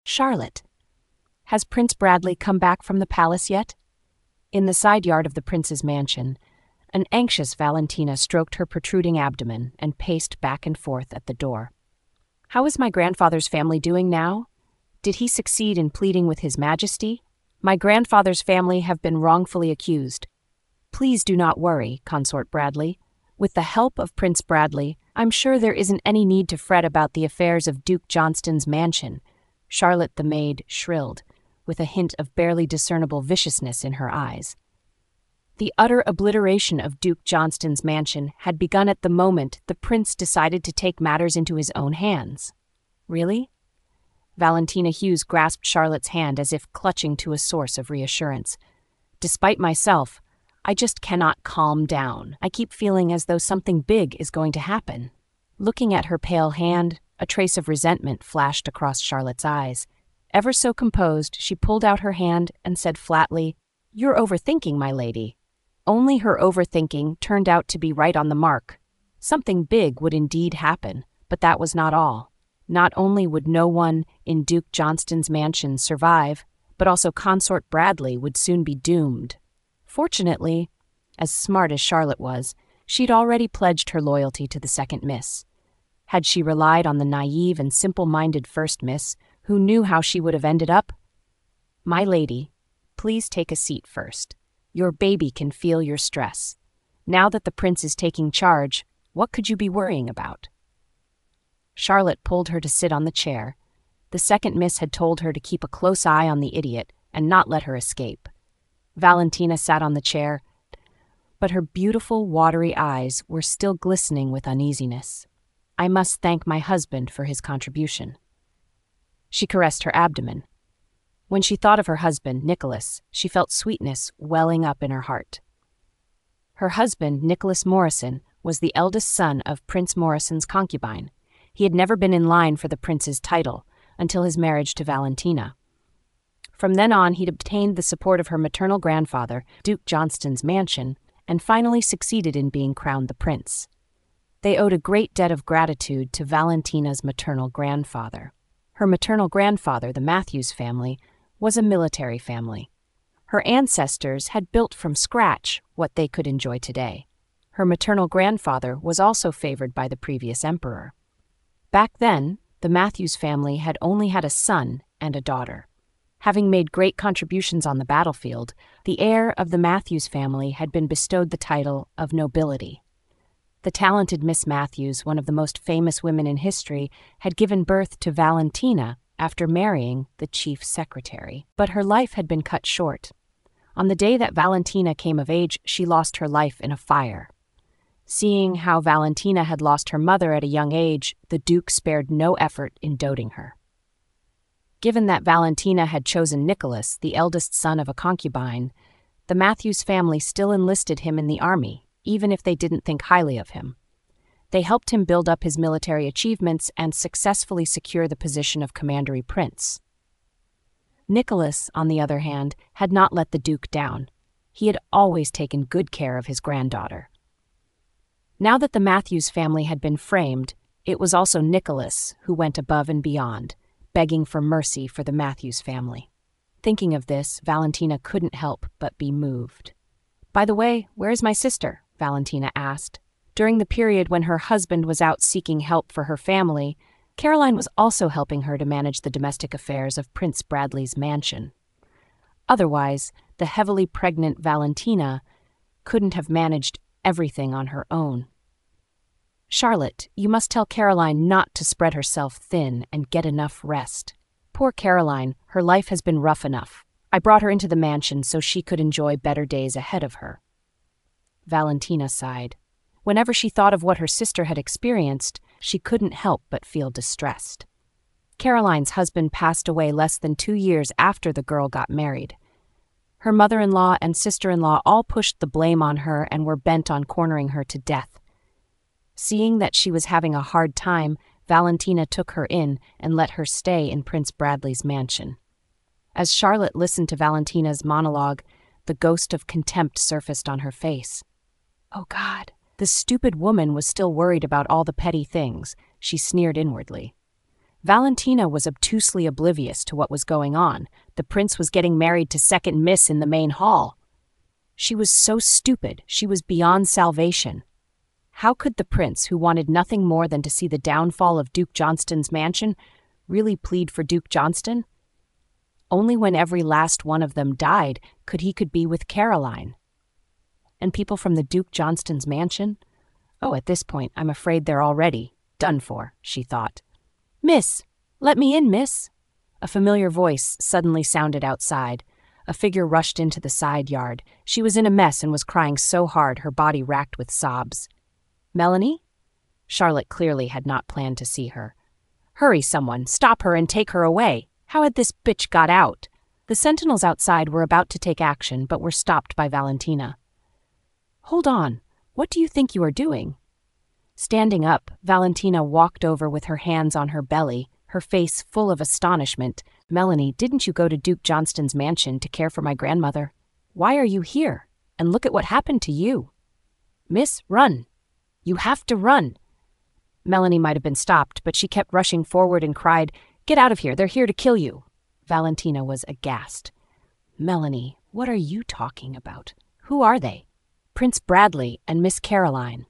"Charlotte, has Prince Bradley come back from the palace yet?" In the side yard of the prince's mansion, an anxious Valentina stroked her protruding abdomen and paced back and forth at the door. "How is my grandfather's family doing now? Did he succeed in pleading with His Majesty? My grandfather's family have been wrongfully accused. Please do not worry, Consort Bradley. With the help of Prince Bradley, I'm sure there isn't any need to fret about the affairs of Duke Johnston's mansion," Charlotte the maid shrilled, with a hint of barely discernible viciousness in her eyes. The utter obliteration of Duke Johnston's mansion had begun at the moment the prince decided to take matters into his own hands. "Really?" Valentina Hughes grasped Charlotte's hand as if clutching to a source of reassurance. "Despite myself, I just cannot calm down. I keep feeling as though something big is going to happen." Looking at her pale hand, a trace of resentment flashed across Charlotte's eyes. Ever so composed, she pulled out her hand and said flatly, "You're overthinking, my lady." Only her overthinking turned out to be right on the mark. Something big would indeed happen, but that was not all. Not only would no one in Duke Johnston's mansion survive, but also Consort Bradley would soon be doomed. Fortunately, as smart as Charlotte was, she'd already pledged her loyalty to the second miss. Had she relied on the naive and simple-minded first miss, who knew how she would have ended up? "My lady, please take a seat first. Your baby can feel your stress. Now that the prince is taking charge, what could you be worrying about?" Charlotte pulled her to sit on the chair. The second miss had told her to keep a close eye on the idiot and not let her escape. Valentina sat on the chair, but her beautiful, watery eyes were still glistening with uneasiness. "I must thank my husband for his contribution." She caressed her abdomen. When she thought of her husband, Nicholas, she felt sweetness welling up in her heart. Her husband, Nicholas Morrison, was the eldest son of Prince Morrison's concubine. He had never been in line for the prince's title until his marriage to Valentina. From then on, he'd obtained the support of her maternal grandfather, Duke Johnston's mansion, and finally succeeded in being crowned the prince. They owed a great debt of gratitude to Valentina's maternal grandfather. Her maternal grandfather, the Matthews family, was a military family. Her ancestors had built from scratch what they could enjoy today. Her maternal grandfather was also favored by the previous emperor. Back then, the Matthews family had only had a son and a daughter. Having made great contributions on the battlefield, the heir of the Matthews family had been bestowed the title of nobility. The talented Miss Matthews, one of the most famous women in history, had given birth to Valentina after marrying the chief secretary. But her life had been cut short. On the day that Valentina came of age, she lost her life in a fire. Seeing how Valentina had lost her mother at a young age, the Duke spared no effort in doting her. Given that Valentina had chosen Nicholas, the eldest son of a concubine, the Matthews family still enlisted him in the army, even if they didn't think highly of him. They helped him build up his military achievements and successfully secure the position of commandery prince. Nicholas, on the other hand, had not let the Duke down. He had always taken good care of his granddaughter. Now that the Matthews family had been framed, it was also Nicholas who went above and beyond, begging for mercy for the Matthews family. Thinking of this, Valentina couldn't help but be moved. "By the way, where is my sister?" Valentina asked. During the period when her husband was out seeking help for her family, Caroline was also helping her to manage the domestic affairs of Prince Bradley's mansion. Otherwise, the heavily pregnant Valentina couldn't have managed everything on her own. "Charlotte, you must tell Caroline not to spread herself thin and get enough rest. Poor Caroline, her life has been rough enough. I brought her into the mansion so she could enjoy better days ahead of her." Valentina sighed. Whenever she thought of what her sister had experienced, she couldn't help but feel distressed. Caroline's husband passed away less than 2 years after the girl got married. Her mother-in-law and sister-in-law all pushed the blame on her and were bent on cornering her to death. Seeing that she was having a hard time, Valentina took her in and let her stay in Prince Bradley's mansion. As Charlotte listened to Valentina's monologue, the ghost of contempt surfaced on her face. "Oh God, the stupid woman was still worried about all the petty things," she sneered inwardly. Valentina was obtusely oblivious to what was going on. The prince was getting married to second miss in the main hall. She was so stupid, she was beyond salvation. How could the prince, who wanted nothing more than to see the downfall of Duke Johnston's mansion, really plead for Duke Johnston? Only when every last one of them died could be with Caroline. And people from the Duke Johnston's mansion? Oh, at this point, I'm afraid they're already done for, she thought. "Miss, let me in, miss." A familiar voice suddenly sounded outside. A figure rushed into the side yard. She was in a mess and was crying so hard her body racked with sobs. Melanie? Charlotte clearly had not planned to see her. "Hurry, someone, stop her and take her away. How had this bitch got out?" The sentinels outside were about to take action, but were stopped by Valentina. "Hold on, what do you think you are doing?" Standing up, Valentina walked over with her hands on her belly, her face full of astonishment. "Melanie, didn't you go to Duke Johnston's mansion to care for my grandmother? Why are you here? And look at what happened to you." "Miss, run. You have to run." Melanie might have been stopped, but she kept rushing forward and cried, "Get out of here, they're here to kill you." Valentina was aghast. "Melanie, what are you talking about? Who are they?" "Prince Bradley and Miss Caroline."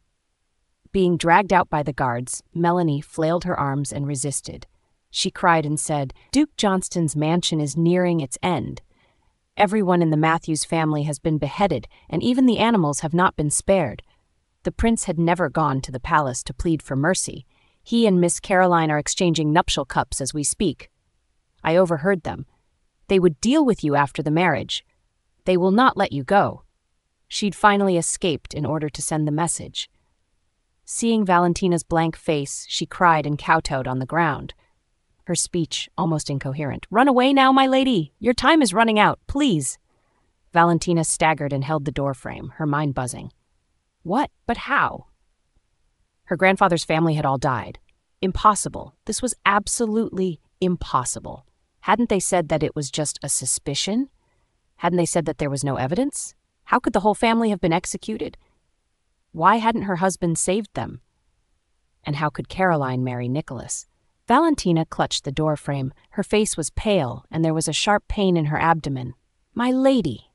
Being dragged out by the guards, Melanie flailed her arms and resisted. She cried and said, "Duke Johnston's mansion is nearing its end. Everyone in the Matthews family has been beheaded, and even the animals have not been spared. The prince had never gone to the palace to plead for mercy. He and Miss Caroline are exchanging nuptial cups as we speak. I overheard them. They would deal with you after the marriage. They will not let you go." She'd finally escaped in order to send the message. Seeing Valentina's blank face, she cried and kowtowed on the ground. Her speech almost incoherent. "Run away now, my lady! Your time is running out, please!" Valentina staggered and held the doorframe, her mind buzzing. What? But how? Her grandfather's family had all died. Impossible. This was absolutely impossible. Hadn't they said that it was just a suspicion? Hadn't they said that there was no evidence? How could the whole family have been executed? Why hadn't her husband saved them? And how could Caroline marry Nicholas? Valentina clutched the doorframe. Her face was pale, and there was a sharp pain in her abdomen. "My lady!"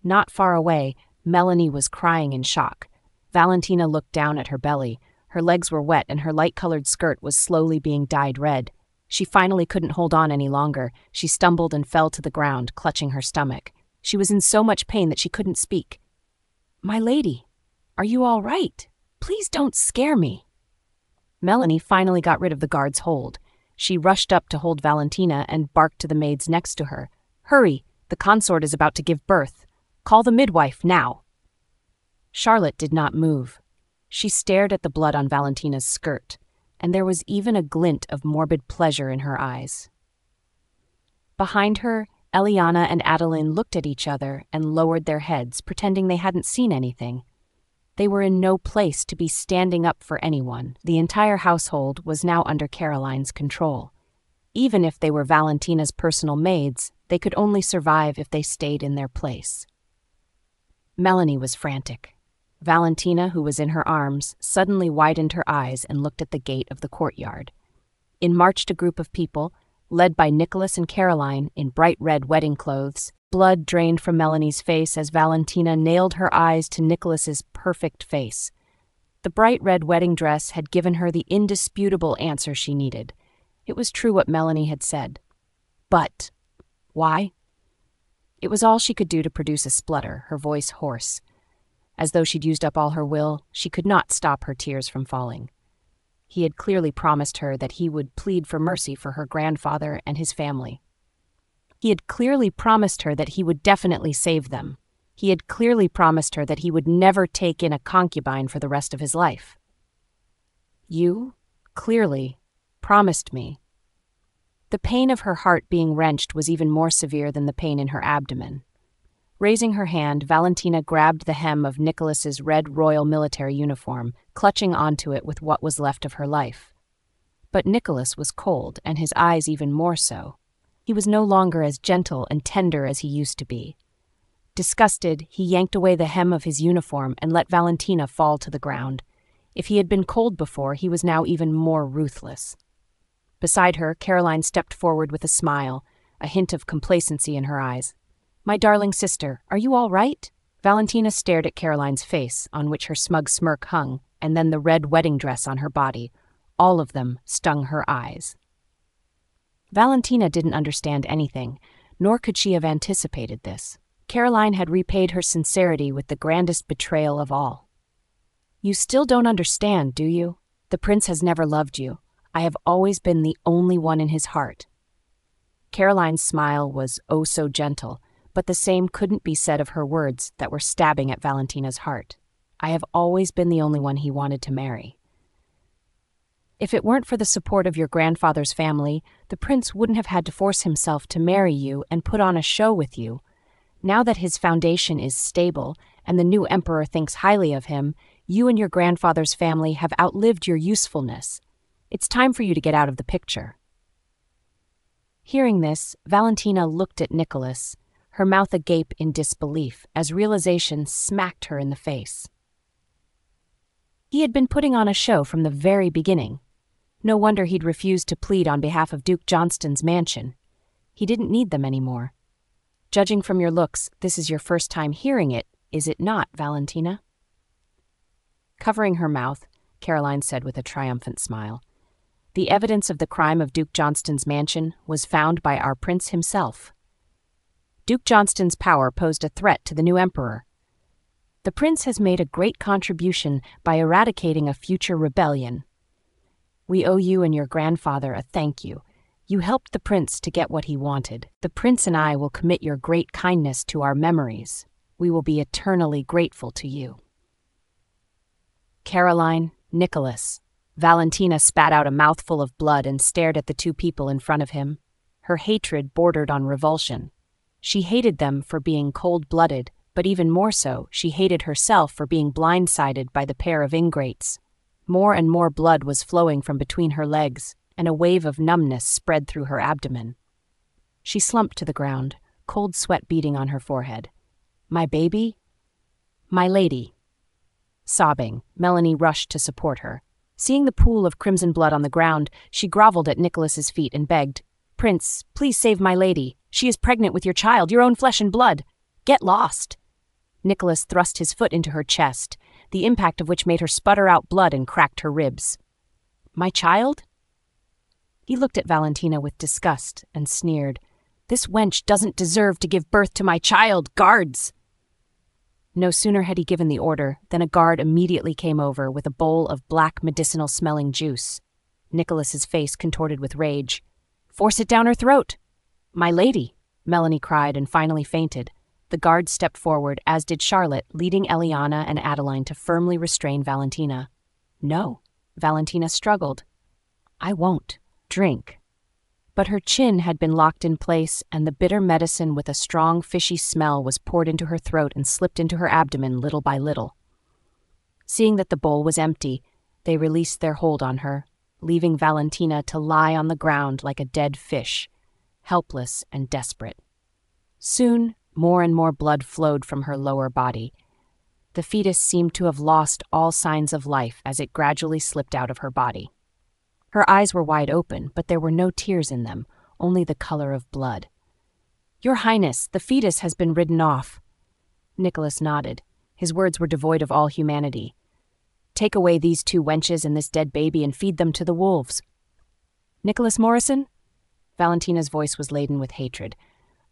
Not far away, Melanie was crying in shock. Valentina looked down at her belly. Her legs were wet, and her light-colored skirt was slowly being dyed red. She finally couldn't hold on any longer. She stumbled and fell to the ground, clutching her stomach. She was in so much pain that she couldn't speak. "My lady, are you all right? Please don't scare me." Melanie finally got rid of the guard's hold. She rushed up to hold Valentina and barked to the maids next to her. "Hurry, the consort is about to give birth. Call the midwife, now." Charlotte did not move. She stared at the blood on Valentina's skirt, and there was even a glint of morbid pleasure in her eyes. Behind her, Eliana and Adeline looked at each other and lowered their heads, pretending they hadn't seen anything. They were in no place to be standing up for anyone. The entire household was now under Caroline's control. Even if they were Valentina's personal maids, they could only survive if they stayed in their place. Melanie was frantic. Valentina, who was in her arms, suddenly widened her eyes and looked at the gate of the courtyard. In marched a group of people, led by Nicholas and Caroline in bright red wedding clothes. Blood drained from Melanie's face as Valentina nailed her eyes to Nicholas's perfect face. The bright red wedding dress had given her the indisputable answer she needed. It was true what Melanie had said. But why? It was all she could do to produce a splutter, her voice hoarse. As though she'd used up all her will, she could not stop her tears from falling. He had clearly promised her that he would plead for mercy for her grandfather and his family. He had clearly promised her that he would definitely save them. He had clearly promised her that he would never take in a concubine for the rest of his life. You, clearly, promised me. The pain of her heart being wrenched was even more severe than the pain in her abdomen. Raising her hand, Valentina grabbed the hem of Nicholas's red royal military uniform, clutching onto it with what was left of her life. But Nicholas was cold, and his eyes even more so. He was no longer as gentle and tender as he used to be. Disgusted, he yanked away the hem of his uniform and let Valentina fall to the ground. If he had been cold before, he was now even more ruthless. Beside her, Caroline stepped forward with a smile, a hint of complacency in her eyes. "My darling sister, are you all right?" Valentina stared at Caroline's face, on which her smug smirk hung, and then the red wedding dress on her body. All of them stung her eyes. Valentina didn't understand anything, nor could she have anticipated this. Caroline had repaid her sincerity with the grandest betrayal of all. "You still don't understand, do you? The prince has never loved you. I have always been the only one in his heart." Caroline's smile was oh so gentle, but the same couldn't be said of her words that were stabbing at Valentina's heart. "I have always been the only one he wanted to marry. If it weren't for the support of your grandfather's family, the prince wouldn't have had to force himself to marry you and put on a show with you. Now that his foundation is stable and the new emperor thinks highly of him, you and your grandfather's family have outlived your usefulness. It's time for you to get out of the picture." Hearing this, Valentina looked at Nicholas, her mouth agape in disbelief, as realization smacked her in the face. He had been putting on a show from the very beginning. No wonder he'd refused to plead on behalf of Duke Johnston's mansion. He didn't need them anymore. "Judging from your looks, this is your first time hearing it, is it not, Valentina?" Covering her mouth, Caroline said with a triumphant smile, "The evidence of the crime of Duke Johnston's mansion was found by our prince himself. Duke Johnston's power posed a threat to the new emperor. The prince has made a great contribution by eradicating a future rebellion. We owe you and your grandfather a thank you. You helped the prince to get what he wanted. The prince and I will commit your great kindness to our memories. We will be eternally grateful to you." Caroline, Nicholas. Valentina spat out a mouthful of blood and stared at the two people in front of him. Her hatred bordered on revulsion. She hated them for being cold-blooded, but even more so, she hated herself for being blindsided by the pair of ingrates. More and more blood was flowing from between her legs, and a wave of numbness spread through her abdomen. She slumped to the ground, cold sweat beading on her forehead. "My baby? My lady." Sobbing, Melanie rushed to support her. Seeing the pool of crimson blood on the ground, she groveled at Nicholas's feet and begged, "Prince, please save my lady. She is pregnant with your child, your own flesh and blood. Get lost." Nicholas thrust his foot into her chest, the impact of which made her sputter out blood and cracked her ribs. "My child?" He looked at Valentina with disgust and sneered, "This wench doesn't deserve to give birth to my child, guards!" No sooner had he given the order than a guard immediately came over with a bowl of black medicinal-smelling juice. Nicholas's face contorted with rage. "Force it down her throat!" "My lady!" Melanie cried and finally fainted. The guard stepped forward, as did Charlotte, leading Eliana and Adeline to firmly restrain Valentina. "No." Valentina struggled. "I won't. Drink." But her chin had been locked in place, and the bitter medicine with a strong, fishy smell was poured into her throat and slipped into her abdomen little by little. Seeing that the bowl was empty, they released their hold on her, leaving Valentina to lie on the ground like a dead fish, helpless and desperate. Soon, more and more blood flowed from her lower body. The fetus seemed to have lost all signs of life as it gradually slipped out of her body. Her eyes were wide open, but there were no tears in them, only the color of blood. "Your Highness, the fetus has been ridden off." Nicholas nodded. His words were devoid of all humanity. "Take away these two wenches and this dead baby and feed them to the wolves." "Nicholas Morrison?" Valentina's voice was laden with hatred.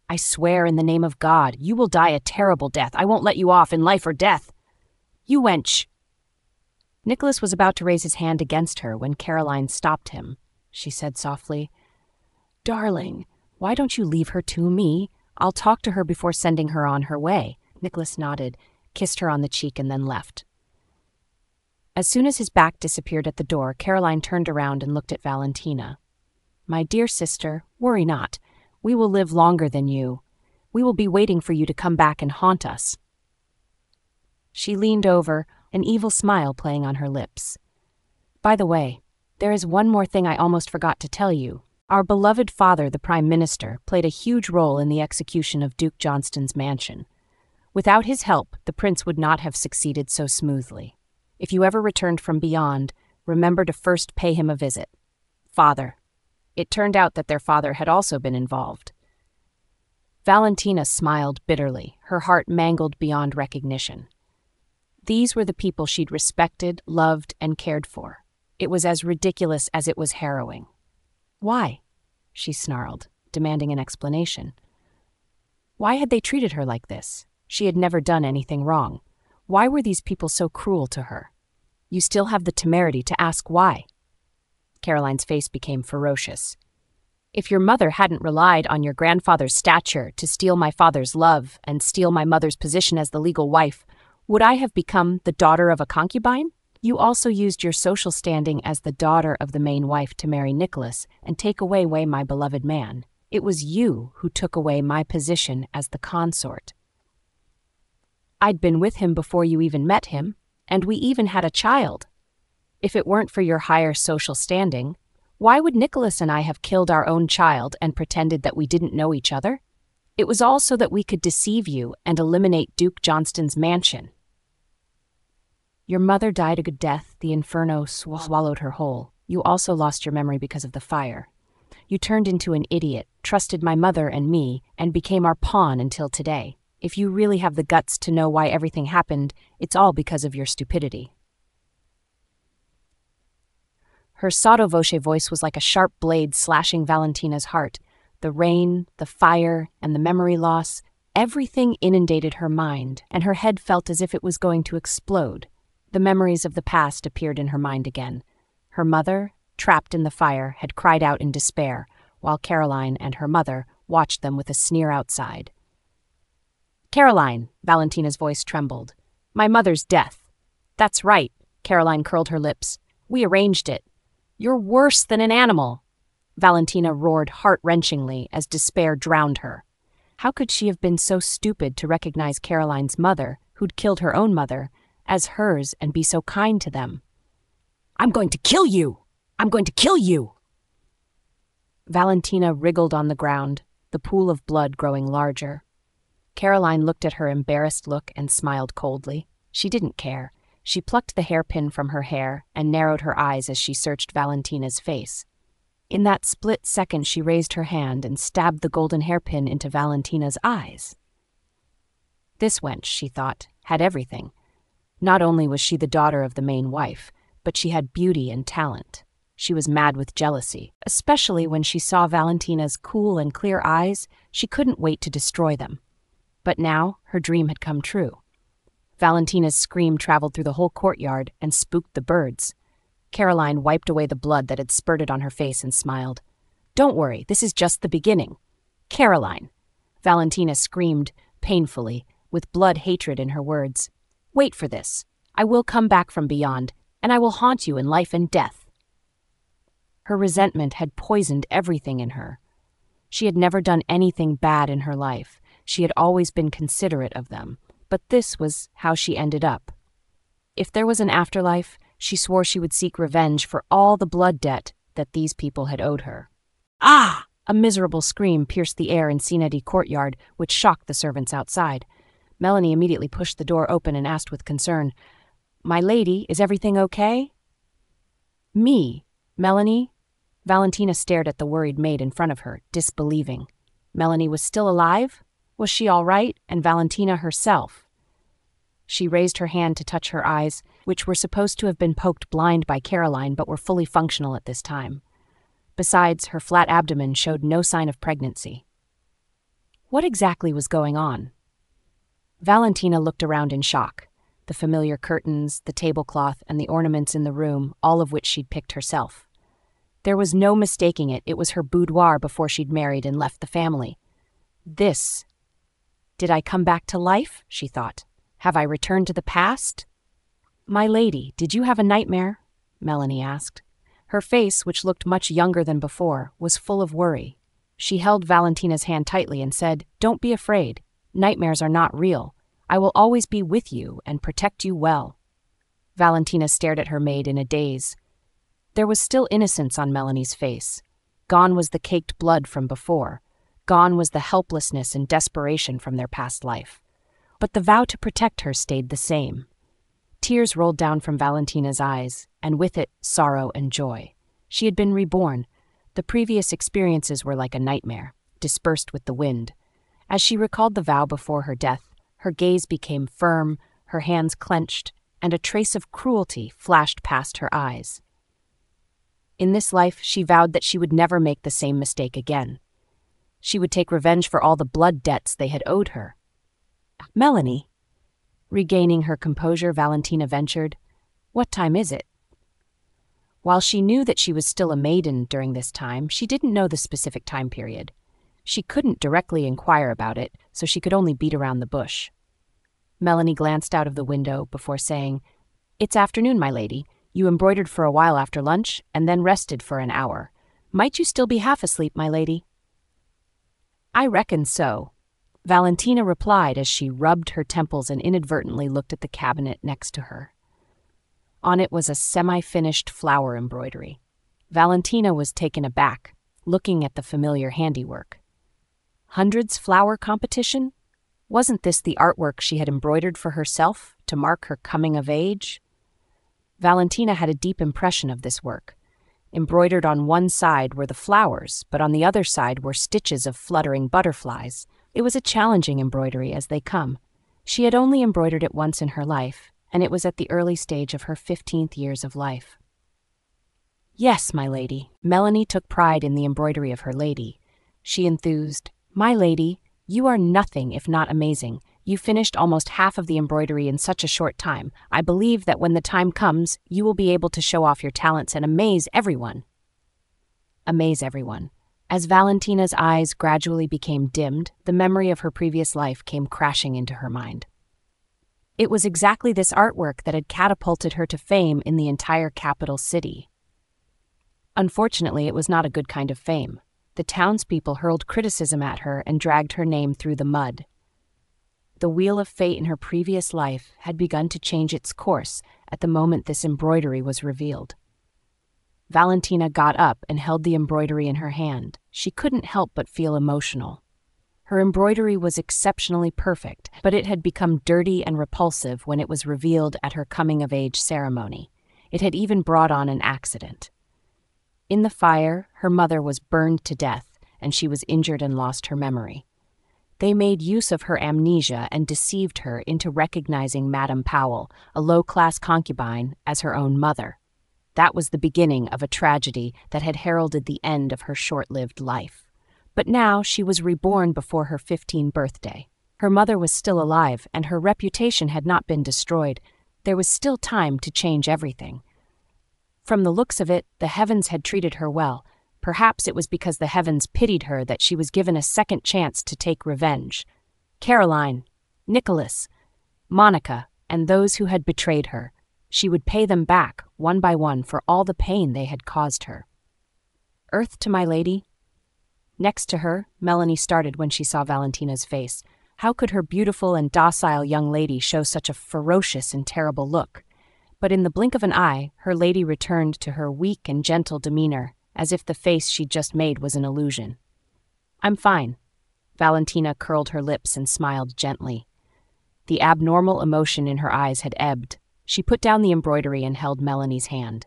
"I swear in the name of God, you will die a terrible death. I won't let you off in life or death." "You wench!" Nicholas was about to raise his hand against her when Caroline stopped him. She said softly, "Darling, why don't you leave her to me? I'll talk to her before sending her on her way." Nicholas nodded, kissed her on the cheek, and then left. As soon as his back disappeared at the door, Caroline turned around and looked at Valentina. "My dear sister, worry not. We will live longer than you. We will be waiting for you to come back and haunt us." She leaned over, an evil smile playing on her lips. "By the way, there is one more thing I almost forgot to tell you. Our beloved father, the Prime Minister, played a huge role in the execution of Duke Johnston's mansion. Without his help, the prince would not have succeeded so smoothly. If you ever returned from beyond, remember to first pay him a visit. Father." It turned out that their father had also been involved. Valentina smiled bitterly, her heart mangled beyond recognition. These were the people she'd respected, loved, and cared for. It was as ridiculous as it was harrowing. Why? She snarled, demanding an explanation. Why had they treated her like this? She had never done anything wrong. Why were these people so cruel to her? You still have the temerity to ask why. Caroline's face became ferocious. If your mother hadn't relied on your grandfather's stature to steal my father's love and steal my mother's position as the legal wife, would I have become the daughter of a concubine? You also used your social standing as the daughter of the main wife to marry Nicholas and take away my beloved man. It was you who took away my position as the consort. I'd been with him before you even met him, and we even had a child. If it weren't for your higher social standing, why would Nicholas and I have killed our own child and pretended that we didn't know each other? It was all so that we could deceive you and eliminate Duke Johnston's mansion. Your mother died a good death. The inferno swallowed her whole. You also lost your memory because of the fire. You turned into an idiot, trusted my mother and me, and became our pawn until today. If you really have the guts to know why everything happened, it's all because of your stupidity. Her sotto voce voice was like a sharp blade slashing Valentina's heart. The rain, the fire, and the memory loss, everything inundated her mind, and her head felt as if it was going to explode. The memories of the past appeared in her mind again. Her mother, trapped in the fire, had cried out in despair, while Caroline and her mother watched them with a sneer outside. Caroline, Valentina's voice trembled. My mother's death. That's right, Caroline curled her lips. We arranged it. You're worse than an animal. Valentina roared heart-wrenchingly as despair drowned her. How could she have been so stupid to recognize Caroline's mother, who'd killed her own mother, as hers and be so kind to them? I'm going to kill you! I'm going to kill you! Valentina wriggled on the ground, the pool of blood growing larger. Caroline looked at her embarrassed look and smiled coldly. She didn't care. She plucked the hairpin from her hair and narrowed her eyes as she searched Valentina's face. In that split second, she raised her hand and stabbed the golden hairpin into Valentina's eyes. This wench, she thought, had everything. Not only was she the daughter of the main wife, but she had beauty and talent. She was mad with jealousy, especially when she saw Valentina's cool and clear eyes. She couldn't wait to destroy them. But now her dream had come true. Valentina's scream traveled through the whole courtyard and spooked the birds. Caroline wiped away the blood that had spurted on her face and smiled. Don't worry, this is just the beginning. Caroline, Valentina screamed painfully, with blood hatred in her words. Wait for this. I will come back from beyond, and I will haunt you in life and death. Her resentment had poisoned everything in her. She had never done anything bad in her life. She had always been considerate of them, but this was how she ended up. If there was an afterlife, she swore she would seek revenge for all the blood debt that these people had owed her. Ah! A miserable scream pierced the air in Sinedi courtyard, which shocked the servants outside. Melanie immediately pushed the door open and asked with concern, My lady, is everything okay? Me? Melanie? Valentina stared at the worried maid in front of her, disbelieving. Melanie was still alive? Was she all right? And Valentina herself? She raised her hand to touch her eyes, which were supposed to have been poked blind by Caroline but were fully functional at this time. Besides, her flat abdomen showed no sign of pregnancy. What exactly was going on? Valentina looked around in shock. The familiar curtains, the tablecloth, and the ornaments in the room, all of which she'd picked herself. There was no mistaking it. It was her boudoir before she'd married and left the family. This. Did I come back to life? She thought. Have I returned to the past? My lady, did you have a nightmare? Melanie asked. Her face, which looked much younger than before, was full of worry. She held Valentina's hand tightly and said, Don't be afraid. Nightmares are not real. I will always be with you and protect you well. Valentina stared at her maid in a daze. There was still innocence on Melanie's face. Gone was the caked blood from before. Gone was the helplessness and desperation from their past life. But the vow to protect her stayed the same. Tears rolled down from Valentina's eyes, and with it, sorrow and joy. She had been reborn. The previous experiences were like a nightmare, dispersed with the wind. As she recalled the vow before her death, her gaze became firm, her hands clenched, and a trace of cruelty flashed past her eyes. In this life, she vowed that she would never make the same mistake again. She would take revenge for all the blood debts they had owed her. "Melanie." Regaining her composure, Valentina ventured, "What time is it?" While she knew that she was still a maiden during this time, she didn't know the specific time period. She couldn't directly inquire about it, so she could only beat around the bush. Melanie glanced out of the window before saying, "It's afternoon, my lady. You embroidered for a while after lunch, and then rested for an hour. Might you still be half asleep, my lady?" "I reckon so," Valentina replied as she rubbed her temples and inadvertently looked at the cabinet next to her. On it was a semi-finished flower embroidery. Valentina was taken aback, looking at the familiar handiwork. Hundreds flower competition? Wasn't this the artwork she had embroidered for herself to mark her coming of age? Valentina had a deep impression of this work. Embroidered on one side were the flowers, but on the other side were stitches of fluttering butterflies. It was a challenging embroidery as they come. She had only embroidered it once in her life, and it was at the early stage of her 15th years of life. "Yes, my lady." Melanie took pride in the embroidery of her lady. She enthused, "My lady, you are nothing if not amazing. You finished almost half of the embroidery in such a short time. I believe that when the time comes, you will be able to show off your talents and amaze everyone." Amaze everyone. As Valentina's eyes gradually became dimmed, the memory of her previous life came crashing into her mind. It was exactly this artwork that had catapulted her to fame in the entire capital city. Unfortunately, it was not a good kind of fame. The townspeople hurled criticism at her and dragged her name through the mud. The wheel of fate in her previous life had begun to change its course at the moment this embroidery was revealed. Valentina got up and held the embroidery in her hand. She couldn't help but feel emotional. Her embroidery was exceptionally perfect, but it had become dirty and repulsive when it was revealed at her coming-of-age ceremony. It had even brought on an accident. In the fire, her mother was burned to death, and she was injured and lost her memory. They made use of her amnesia and deceived her into recognizing Madame Powell, a low-class concubine, as her own mother. That was the beginning of a tragedy that had heralded the end of her short-lived life. But now she was reborn before her 15th birthday. Her mother was still alive, and her reputation had not been destroyed. There was still time to change everything. From the looks of it, the heavens had treated her well. Perhaps it was because the heavens pitied her that she was given a second chance to take revenge. Caroline, Nicholas, Monica, and those who had betrayed her. She would pay them back, one by one, for all the pain they had caused her. "Earth to my lady." Next to her, Melanie started when she saw Valentina's face. How could her beautiful and docile young lady show such a ferocious and terrible look? But in the blink of an eye, her lady returned to her weak and gentle demeanor, as if the face she'd just made was an illusion. "I'm fine." Valentina curled her lips and smiled gently. The abnormal emotion in her eyes had ebbed. She put down the embroidery and held Melanie's hand.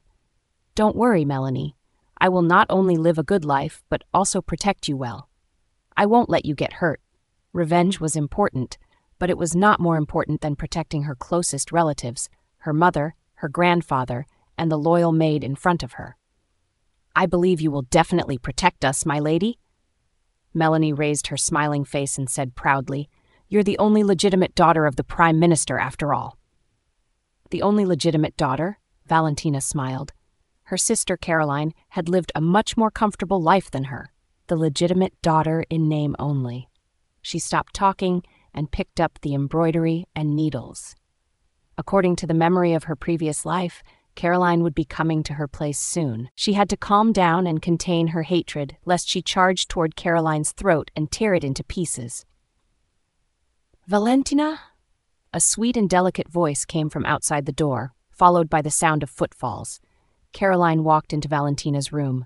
"Don't worry, Melanie. I will not only live a good life, but also protect you well. I won't let you get hurt." Revenge was important, but it was not more important than protecting her closest relatives, her mother, her grandfather, and the loyal maid in front of her. "I believe you will definitely protect us, my lady." Melanie raised her smiling face and said proudly, "You're the only legitimate daughter of the Prime Minister, after all." The only legitimate daughter? Valentina smiled. Her sister Caroline had lived a much more comfortable life than her. The legitimate daughter in name only. She stopped talking and picked up the embroidery and needles. According to the memory of her previous life, Caroline would be coming to her place soon. She had to calm down and contain her hatred, lest she charge toward Caroline's throat and tear it into pieces. "Valentina?" A sweet and delicate voice came from outside the door, followed by the sound of footfalls. Caroline walked into Valentina's room.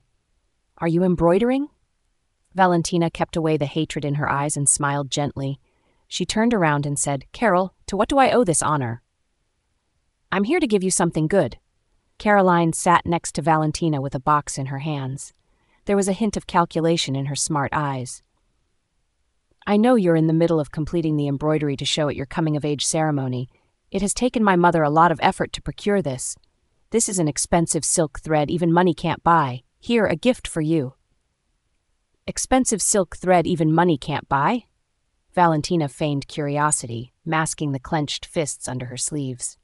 "Are you embroidering?" Valentina kept away the hatred in her eyes and smiled gently. She turned around and said, "Carol, to what do I owe this honor?" "I'm here to give you something good." Caroline sat next to Valentina with a box in her hands. There was a hint of calculation in her smart eyes. I know you're in the middle of completing the embroidery to show at your coming-of-age ceremony. It has taken my mother a lot of effort to procure this. This is an expensive silk thread even money can't buy. Here, a gift for you. Expensive silk thread even money can't buy? Valentina feigned curiosity, masking the clenched fists under her sleeves.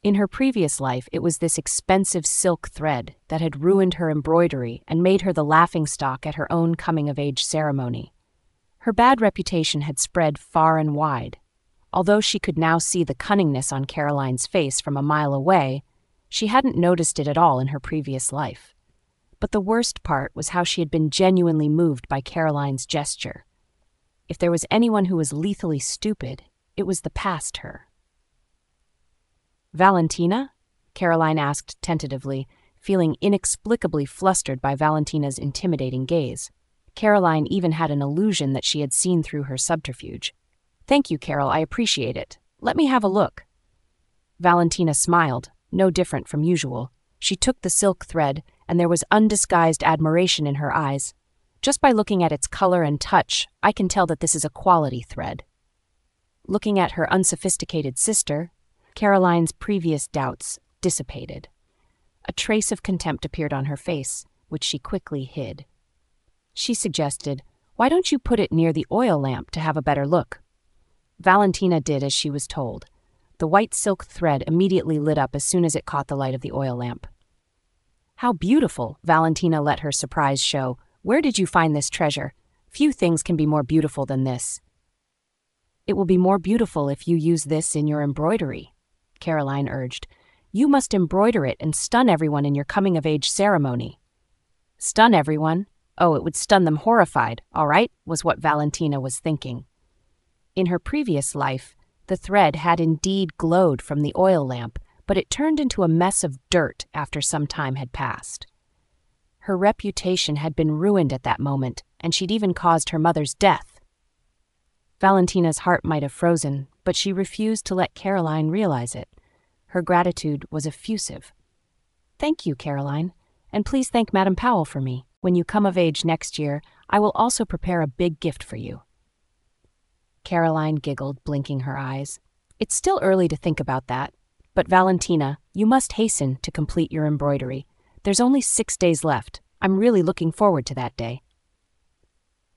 In her previous life, it was this expensive silk thread that had ruined her embroidery and made her the laughingstock at her own coming-of-age ceremony. Her bad reputation had spread far and wide. Although she could now see the cunningness on Caroline's face from a mile away, she hadn't noticed it at all in her previous life. But the worst part was how she had been genuinely moved by Caroline's gesture. If there was anyone who was lethally stupid, it was the past her. Valentina? Caroline asked tentatively, feeling inexplicably flustered by Valentina's intimidating gaze. Caroline even had an illusion that she had seen through her subterfuge. Thank you, Carol, I appreciate it. Let me have a look. Valentina smiled, no different from usual. She took the silk thread, and there was undisguised admiration in her eyes. Just by looking at its color and touch, I can tell that this is a quality thread. Looking at her unsophisticated sister, Caroline's previous doubts dissipated. A trace of contempt appeared on her face, which she quickly hid. She suggested, "Why don't you put it near the oil lamp to have a better look?" Valentina did as she was told. The white silk thread immediately lit up as soon as it caught the light of the oil lamp. How beautiful, Valentina let her surprise show. Where did you find this treasure? Few things can be more beautiful than this. It will be more beautiful if you use this in your embroidery, Caroline urged. You must embroider it and stun everyone in your coming-of-age ceremony. Stun everyone? Oh, it would stun them horrified, all right, was what Valentina was thinking. In her previous life, the thread had indeed glowed from the oil lamp, but it turned into a mess of dirt after some time had passed. Her reputation had been ruined at that moment, and she'd even caused her mother's death. Valentina's heart might have frozen, but she refused to let Caroline realize it. Her gratitude was effusive. Thank you, Caroline, and please thank Madame Powell for me. When you come of age next year, I will also prepare a big gift for you. Caroline giggled, blinking her eyes. It's still early to think about that, but Valentina, you must hasten to complete your embroidery. There's only 6 days left. I'm really looking forward to that day.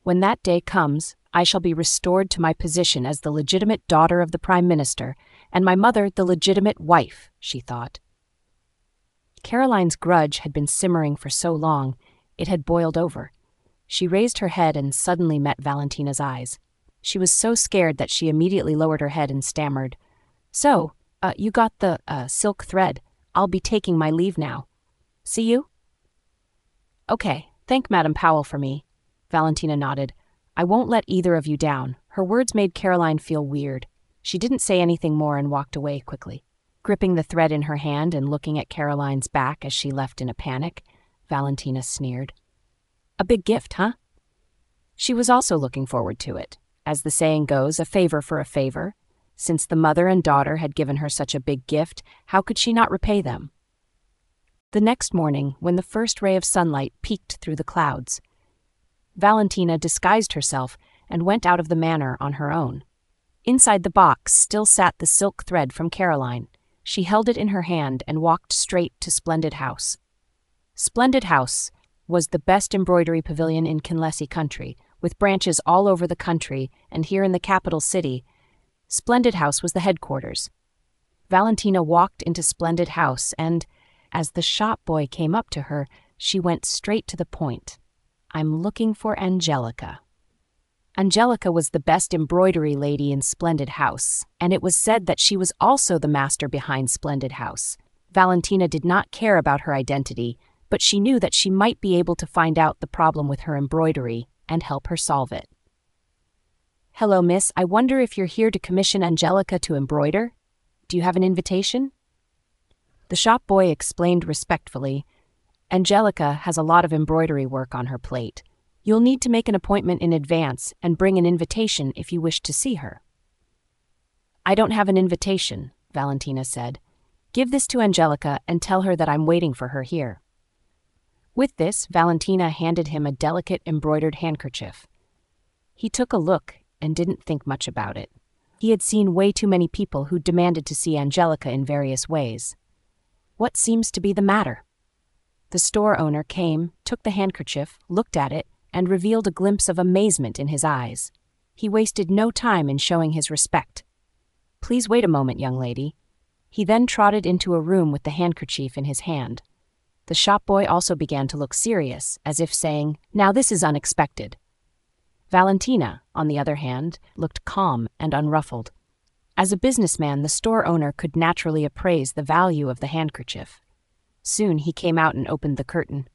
When that day comes, I shall be restored to my position as the legitimate daughter of the Prime Minister, and my mother the legitimate wife, she thought. Caroline's grudge had been simmering for so long, it had boiled over. She raised her head and suddenly met Valentina's eyes. She was so scared that she immediately lowered her head and stammered. So, you got the, silk thread. I'll be taking my leave now. See you? Okay, thank Madame Powell for me. Valentina nodded. I won't let either of you down. Her words made Caroline feel weird. She didn't say anything more and walked away quickly. Gripping the thread in her hand and looking at Caroline's back as she left in a panic, Valentina sneered. A big gift, huh? She was also looking forward to it. As the saying goes, a favor for a favor. Since the mother and daughter had given her such a big gift, how could she not repay them? The next morning, when the first ray of sunlight peeked through the clouds, Valentina disguised herself and went out of the manor on her own. Inside the box still sat the silk thread from Caroline. She held it in her hand and walked straight to Splendid House. Splendid House was the best embroidery pavilion in Kinlesi country, with branches all over the country and here in the capital city. Splendid House was the headquarters. Valentina walked into Splendid House and, as the shop boy came up to her, she went straight to the point. I'm looking for Angelica. Angelica was the best embroidery lady in Splendid House, and it was said that she was also the master behind Splendid House. Valentina did not care about her identity, but she knew that she might be able to find out the problem with her embroidery and help her solve it. Hello, miss. I wonder if you're here to commission Angelica to embroider? Do you have an invitation? The shop boy explained respectfully, Angelica has a lot of embroidery work on her plate. You'll need to make an appointment in advance and bring an invitation if you wish to see her. I don't have an invitation, Valentina said. Give this to Angelica and tell her that I'm waiting for her here. With this, Valentina handed him a delicate embroidered handkerchief. He took a look and didn't think much about it. He had seen way too many people who demanded to see Angelica in various ways. What seems to be the matter? The store owner came, took the handkerchief, looked at it, and revealed a glimpse of amazement in his eyes. He wasted no time in showing his respect. "Please wait a moment, young lady." He then trotted into a room with the handkerchief in his hand. The shop boy also began to look serious, as if saying, "Now this is unexpected." Valentina, on the other hand, looked calm and unruffled. As a businessman, the store owner could naturally appraise the value of the handkerchief. Soon he came out and opened the curtain.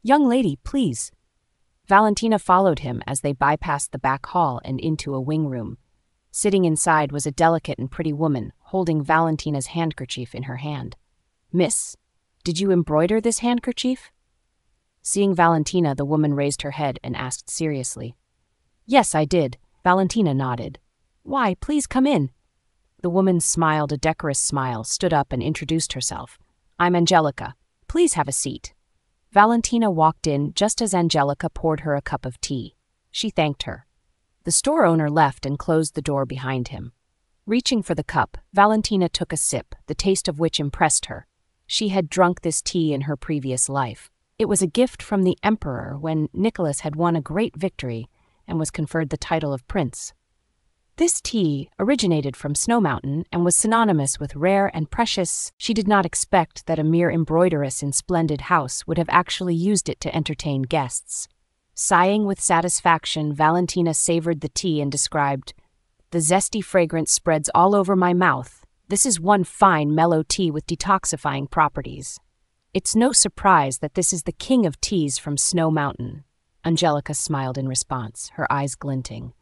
"Young lady, please." Valentina followed him as they bypassed the back hall and into a wing room. Sitting inside was a delicate and pretty woman, holding Valentina's handkerchief in her hand. "Miss, did you embroider this handkerchief?" Seeing Valentina, the woman raised her head and asked seriously. "Yes, I did." Valentina nodded. "Why, please come in." The woman smiled a decorous smile, stood up and introduced herself. "I'm Angelica. Please have a seat." Valentina walked in just as Angelica poured her a cup of tea. She thanked her. The store owner left and closed the door behind him. Reaching for the cup, Valentina took a sip, the taste of which impressed her. She had drunk this tea in her previous life. It was a gift from the emperor when Nicholas had won a great victory and was conferred the title of prince. This tea originated from Snow Mountain and was synonymous with rare and precious. She did not expect that a mere embroideress in splendid house would have actually used it to entertain guests. Sighing with satisfaction, Valentina savored the tea and described, "The zesty fragrance spreads all over my mouth. This is one fine, mellow tea with detoxifying properties. It's no surprise that this is the king of teas from Snow Mountain." Angelica smiled in response, her eyes glinting.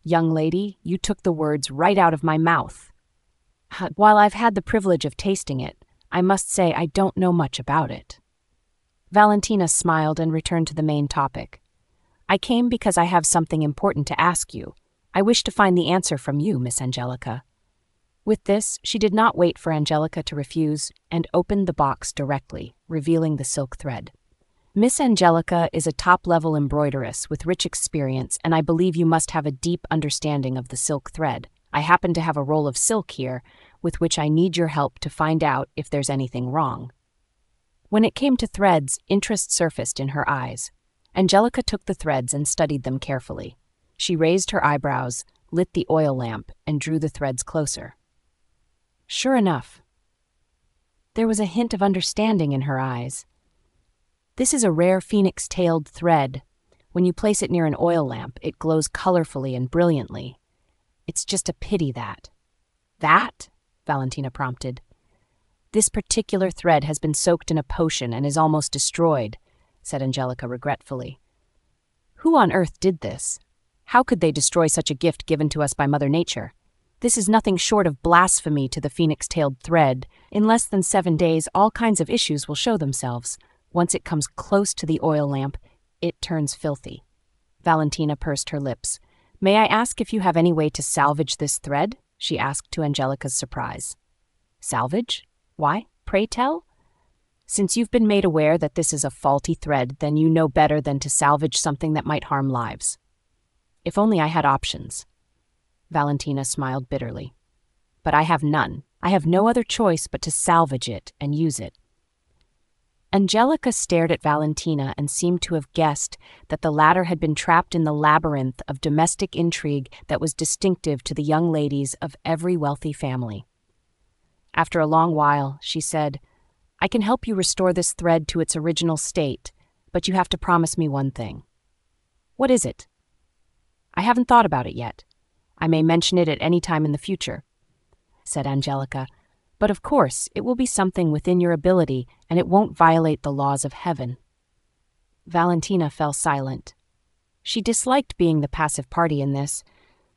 "Young lady, you took the words right out of my mouth. While I've had the privilege of tasting it, I must say I don't know much about it." Valentina smiled and returned to the main topic. "I came because I have something important to ask you. I wish to find the answer from you, Miss Angelica." With this, she did not wait for Angelica to refuse and opened the box directly, revealing the silk thread. "Miss Angelica is a top-level embroideress with rich experience, and I believe you must have a deep understanding of the silk thread. I happen to have a roll of silk here, with which I need your help to find out if there's anything wrong." When it came to threads, interest surfaced in her eyes. Angelica took the threads and studied them carefully. She raised her eyebrows, lit the oil lamp, and drew the threads closer. Sure enough, there was a hint of understanding in her eyes. "This is a rare phoenix-tailed thread. When you place it near an oil lamp, it glows colorfully and brilliantly. It's just a pity that—" "That?" Valentina prompted. "This particular thread has been soaked in a potion and is almost destroyed," said Angelica regretfully. "Who on earth did this? How could they destroy such a gift given to us by Mother Nature? This is nothing short of blasphemy to the phoenix-tailed thread. In less than 7 days, all kinds of issues will show themselves. Once it comes close to the oil lamp, it turns filthy." Valentina pursed her lips. "May I ask if you have any way to salvage this thread?" she asked to Angelica's surprise. "Salvage? Why? Pray tell?" "Since you've been made aware that this is a faulty thread, then you know better than to salvage something that might harm lives." "If only I had options." Valentina smiled bitterly. "But I have none. I have no other choice but to salvage it and use it." Angelica stared at Valentina and seemed to have guessed that the latter had been trapped in the labyrinth of domestic intrigue that was distinctive to the young ladies of every wealthy family. After a long while, she said, "I can help you restore this thread to its original state, but you have to promise me one thing." "What is it?" "I haven't thought about it yet. I may mention it at any time in the future," said Angelica. "But of course, it will be something within your ability, and it won't violate the laws of heaven." Valentina fell silent. She disliked being the passive party in this,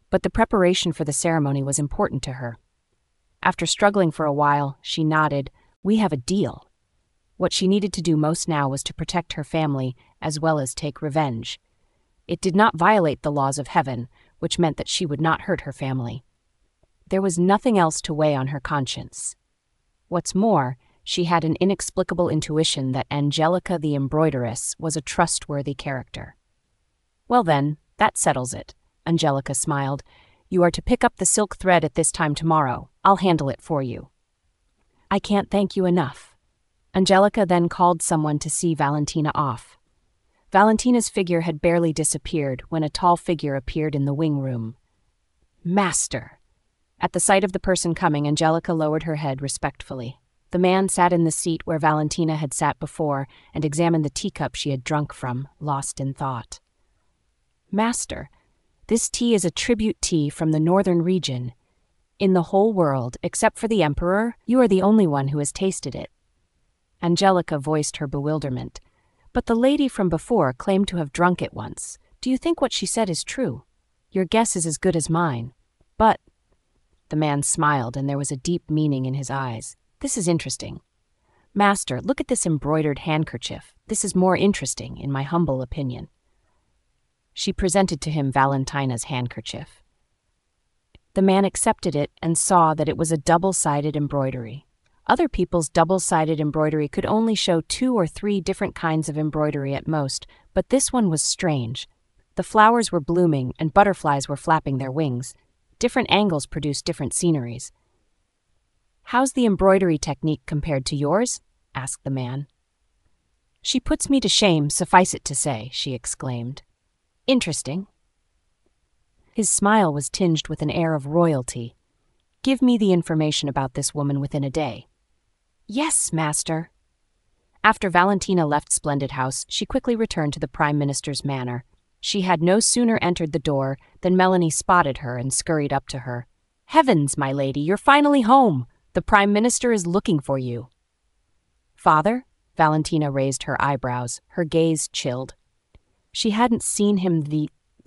but the preparation for the ceremony was important to her. After struggling for a while, she nodded. "We have a deal." What she needed to do most now was to protect her family as well as take revenge. It did not violate the laws of heaven, which meant that she would not hurt her family. There was nothing else to weigh on her conscience. What's more, She had an inexplicable intuition that Angelica the embroideress was a trustworthy character. "Well then, that settles it," Angelica smiled. "You are to pick up the silk thread at this time tomorrow. I'll handle it for you." "I can't thank you enough." Angelica then called someone to see Valentina off. Valentina's figure had barely disappeared when a tall figure appeared in the wing room. "Master!" At the sight of the person coming, Angelica lowered her head respectfully. The man sat in the seat where Valentina had sat before and examined the teacup she had drunk from, lost in thought. "Master, this tea is a tribute tea from the northern region. In the whole world, except for the Emperor, you are the only one who has tasted it." Angelica voiced her bewilderment. "But the lady from before claimed to have drunk it once. Do you think what she said is true? Your guess is as good as mine. But—" The man smiled, and there was a deep meaning in his eyes. "This is interesting. Master, look at this embroidered handkerchief. This is more interesting, in my humble opinion." She presented to him Valentina's handkerchief. The man accepted it and saw that it was a double-sided embroidery. Other people's double-sided embroidery could only show 2 or 3 different kinds of embroidery at most, but this one was strange. The flowers were blooming and butterflies were flapping their wings. Different angles produced different sceneries. "How's the embroidery technique compared to yours?" asked the man. "She puts me to shame, suffice it to say," she exclaimed. "Interesting." His smile was tinged with an air of royalty. "Give me the information about this woman within a day." "Yes, master." After Valentina left Splendid House, she quickly returned to the Prime Minister's manor. She had no sooner entered the door than Melanie spotted her and scurried up to her. "Heavens, my lady, you're finally home! The Prime Minister is looking for you." "Father?" Valentina raised her eyebrows, her gaze chilled. She hadn't seen him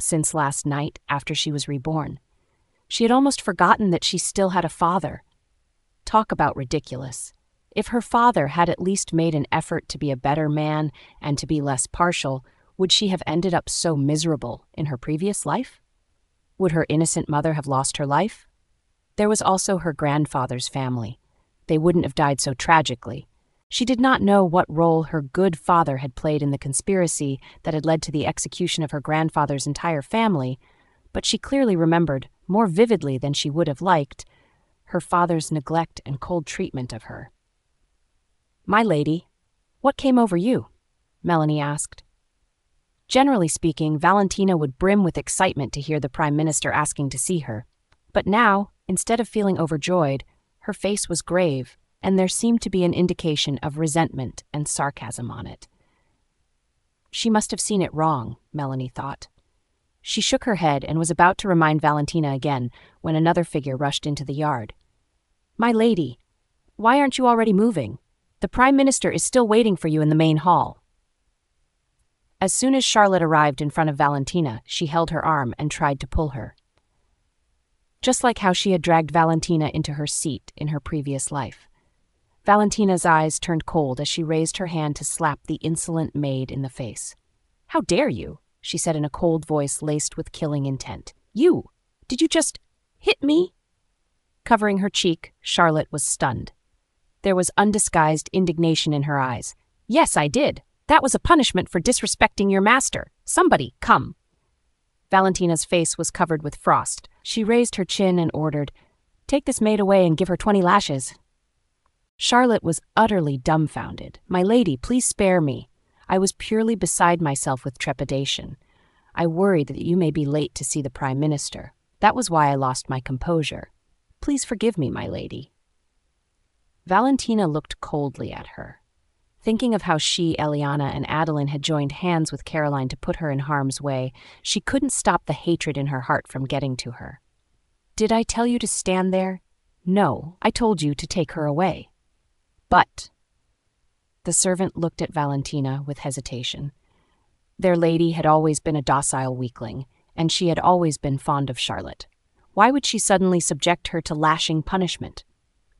since last night after she was reborn. She had almost forgotten that she still had a father. Talk about ridiculous. If her father had at least made an effort to be a better man and to be less partial, would she have ended up so miserable in her previous life? Would her innocent mother have lost her life? There was also her grandfather's family. They wouldn't have died so tragically. She did not know what role her good father had played in the conspiracy that had led to the execution of her grandfather's entire family, but she clearly remembered, more vividly than she would have liked, her father's neglect and cold treatment of her. "My lady, what came over you?" Melanie asked. Generally speaking, Valentina would brim with excitement to hear the Prime Minister asking to see her. But now, instead of feeling overjoyed, her face was grave, and there seemed to be an indication of resentment and sarcasm on it. She must have seen it wrong, Melanie thought. She shook her head and was about to remind Valentina again when another figure rushed into the yard. "My lady, why aren't you already moving? The Prime Minister is still waiting for you in the main hall." As soon as Charlotte arrived in front of Valentina, she held her arm and tried to pull her. Just like how she had dragged Valentina into her seat in her previous life. Valentina's eyes turned cold as she raised her hand to slap the insolent maid in the face. "How dare you?" she said in a cold voice laced with killing intent. "You! Did you just hit me?" Covering her cheek, Charlotte was stunned. There was undisguised indignation in her eyes. "Yes, I did. That was a punishment for disrespecting your master. Somebody, come." Valentina's face was covered with frost. She raised her chin and ordered, "Take this maid away and give her 20 lashes." Charlotte was utterly dumbfounded. "My lady, please spare me. I was purely beside myself with trepidation. I worried that you may be late to see the Prime Minister. That was why I lost my composure. Please forgive me, my lady." Valentina looked coldly at her. Thinking of how she, Eliana, and Adeline had joined hands with Caroline to put her in harm's way, she couldn't stop the hatred in her heart from getting to her. "Did I tell you to stand there? No, I told you to take her away." "But—" The servant looked at Valentina with hesitation. Their lady had always been a docile weakling, and she had always been fond of Charlotte. Why would she suddenly subject her to lashing punishment?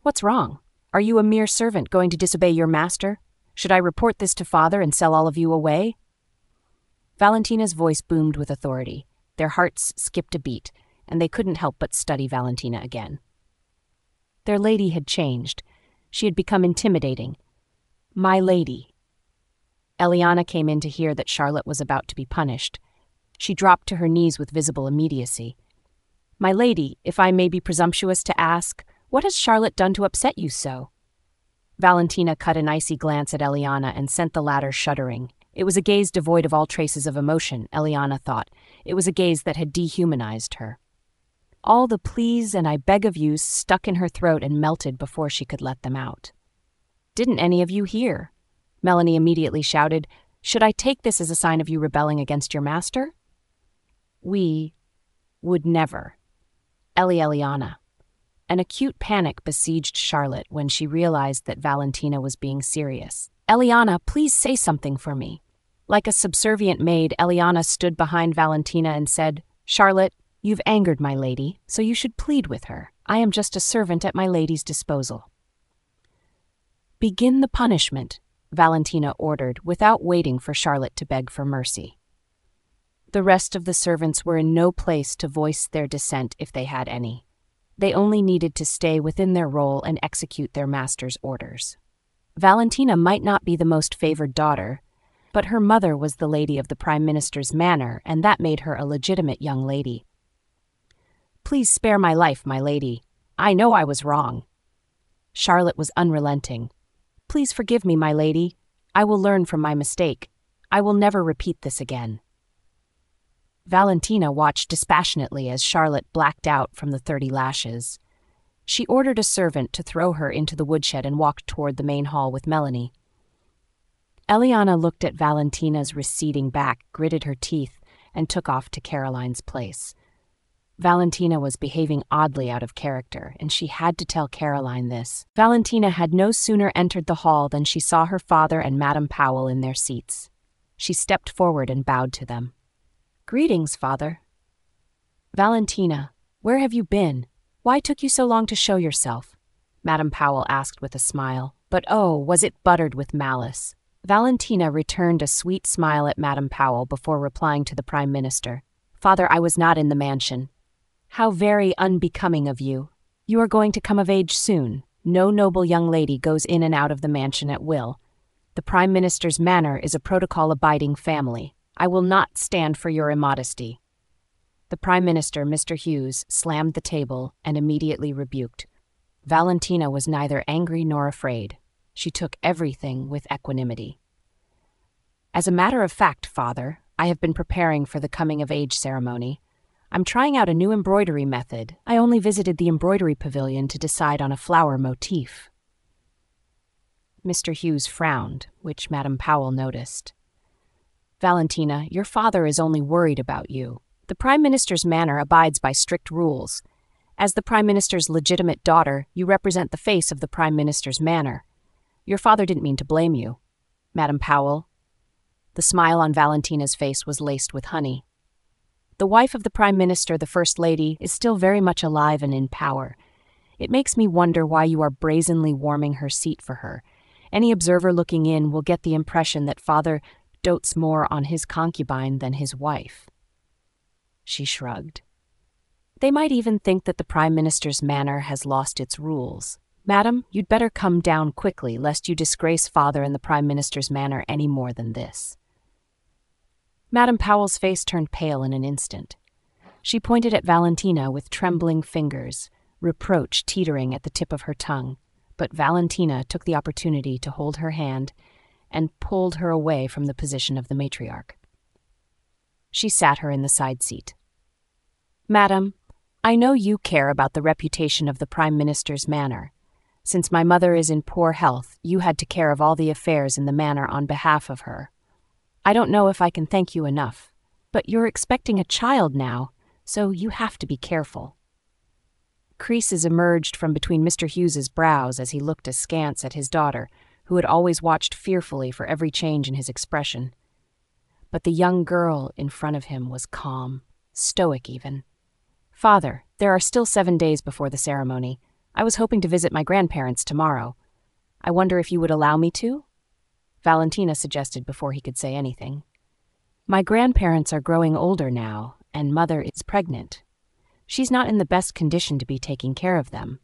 "What's wrong? Are you a mere servant going to disobey your master? Should I report this to father and sell all of you away?" Valentina's voice boomed with authority. Their hearts skipped a beat, and they couldn't help but study Valentina again. Their lady had changed. She had become intimidating. "My lady." Eliana came in to hear that Charlotte was about to be punished. She dropped to her knees with visible immediacy. "My lady, if I may be presumptuous to ask, what has Charlotte done to upset you so?" Valentina cut an icy glance at Eliana and sent the latter shuddering. It was a gaze devoid of all traces of emotion, Eliana thought. It was a gaze that had dehumanized her. All the please and I beg of you stuck in her throat and melted before she could let them out. "Didn't any of you hear?" Melanie immediately shouted. "Should I take this as a sign of you rebelling against your master?" "We would never." Eliana. An acute panic besieged Charlotte when she realized that Valentina was being serious. "Eliana, please say something for me." Like a subservient maid, Eliana stood behind Valentina and said, "Charlotte, you've angered my lady, so you should plead with her. I am just a servant at my lady's disposal." "Begin the punishment," Valentina ordered, without waiting for Charlotte to beg for mercy. The rest of the servants were in no place to voice their dissent if they had any. They only needed to stay within their role and execute their master's orders. Valentina might not be the most favored daughter, but her mother was the lady of the Prime Minister's manor, and that made her a legitimate young lady. "Please spare my life, my lady. I know I was wrong." Charlotte was unrelenting. "Please forgive me, my lady. I will learn from my mistake. I will never repeat this again." Valentina watched dispassionately as Charlotte blacked out from the 30 lashes. She ordered a servant to throw her into the woodshed and walked toward the main hall with Melanie. Eliana looked at Valentina's receding back, gritted her teeth, and took off to Caroline's place. Valentina was behaving oddly out of character, and she had to tell Caroline this. Valentina had no sooner entered the hall than she saw her father and Madame Powell in their seats. She stepped forward and bowed to them. "Greetings, father." "Valentina, where have you been? Why took you so long to show yourself?" Madame Powell asked with a smile. But oh, was it buttered with malice. Valentina returned a sweet smile at Madame Powell before replying to the Prime Minister. "Father, I was not in the mansion." "How very unbecoming of you. You are going to come of age soon. No noble young lady goes in and out of the mansion at will. The Prime Minister's manor is a protocol-abiding family. I will not stand for your immodesty." The Prime Minister, Mr. Hughes, slammed the table and immediately rebuked. Valentina was neither angry nor afraid. She took everything with equanimity. "As a matter of fact, father, I have been preparing for the coming-of-age ceremony. I'm trying out a new embroidery method. I only visited the embroidery pavilion to decide on a flower motif." Mr. Hughes frowned, which Madame Powell noticed. "Valentina, your father is only worried about you. The Prime Minister's manor abides by strict rules. As the Prime Minister's legitimate daughter, you represent the face of the Prime Minister's manor. Your father didn't mean to blame you. Madame Powell." The smile on Valentina's face was laced with honey. "The wife of the Prime Minister, the First Lady, is still very much alive and in power. It makes me wonder why you are brazenly warming her seat for her. Any observer looking in will get the impression that father dotes more on his concubine than his wife." She shrugged. "They might even think that the Prime Minister's manor has lost its rules. Madam, you'd better come down quickly, lest you disgrace father and the Prime Minister's manor any more than this." Madame Powell's face turned pale in an instant. She pointed at Valentina with trembling fingers, reproach teetering at the tip of her tongue, but Valentina took the opportunity to hold her hand and pulled her away from the position of the matriarch. She sat her in the side seat. "Madam, I know you care about the reputation of the Prime Minister's manor. Since my mother is in poor health, you had to care of all the affairs in the manor on behalf of her. I don't know if I can thank you enough, but you're expecting a child now, so you have to be careful." Creases emerged from between Mr. Hughes's brows as he looked askance at his daughter, who had always watched fearfully for every change in his expression. But the young girl in front of him was calm, stoic even. "Father, there are still 7 days before the ceremony. I was hoping to visit my grandparents tomorrow. I wonder if you would allow me to?" Valentina suggested before he could say anything. "My grandparents are growing older now, and mother is pregnant. She's not in the best condition to be taking care of them.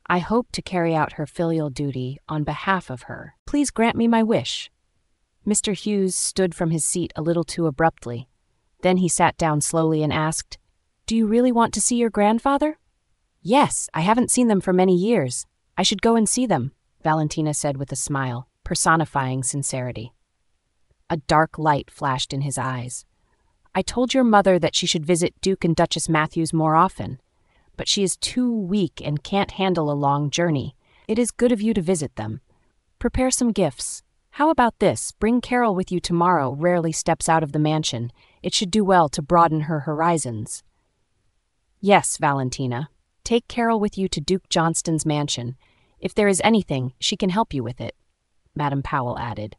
I hope to carry out her filial duty on behalf of her. Please grant me my wish." Mr. Hughes stood from his seat a little too abruptly. Then he sat down slowly and asked, "Do you really want to see your grandfather?" "Yes, I haven't seen them for many years. I should go and see them," Valentina said with a smile, personifying sincerity. A dark light flashed in his eyes. "I told your mother that she should visit Duke and Duchess Matthews more often, but she is too weak and can't handle a long journey. It is good of you to visit them. Prepare some gifts. How about this? Bring Carol with you tomorrow. Rarely steps out of the mansion. It should do well to broaden her horizons." "Yes, Valentina. Take Carol with you to Duke Johnston's mansion. If there is anything, she can help you with it," Madame Powell added.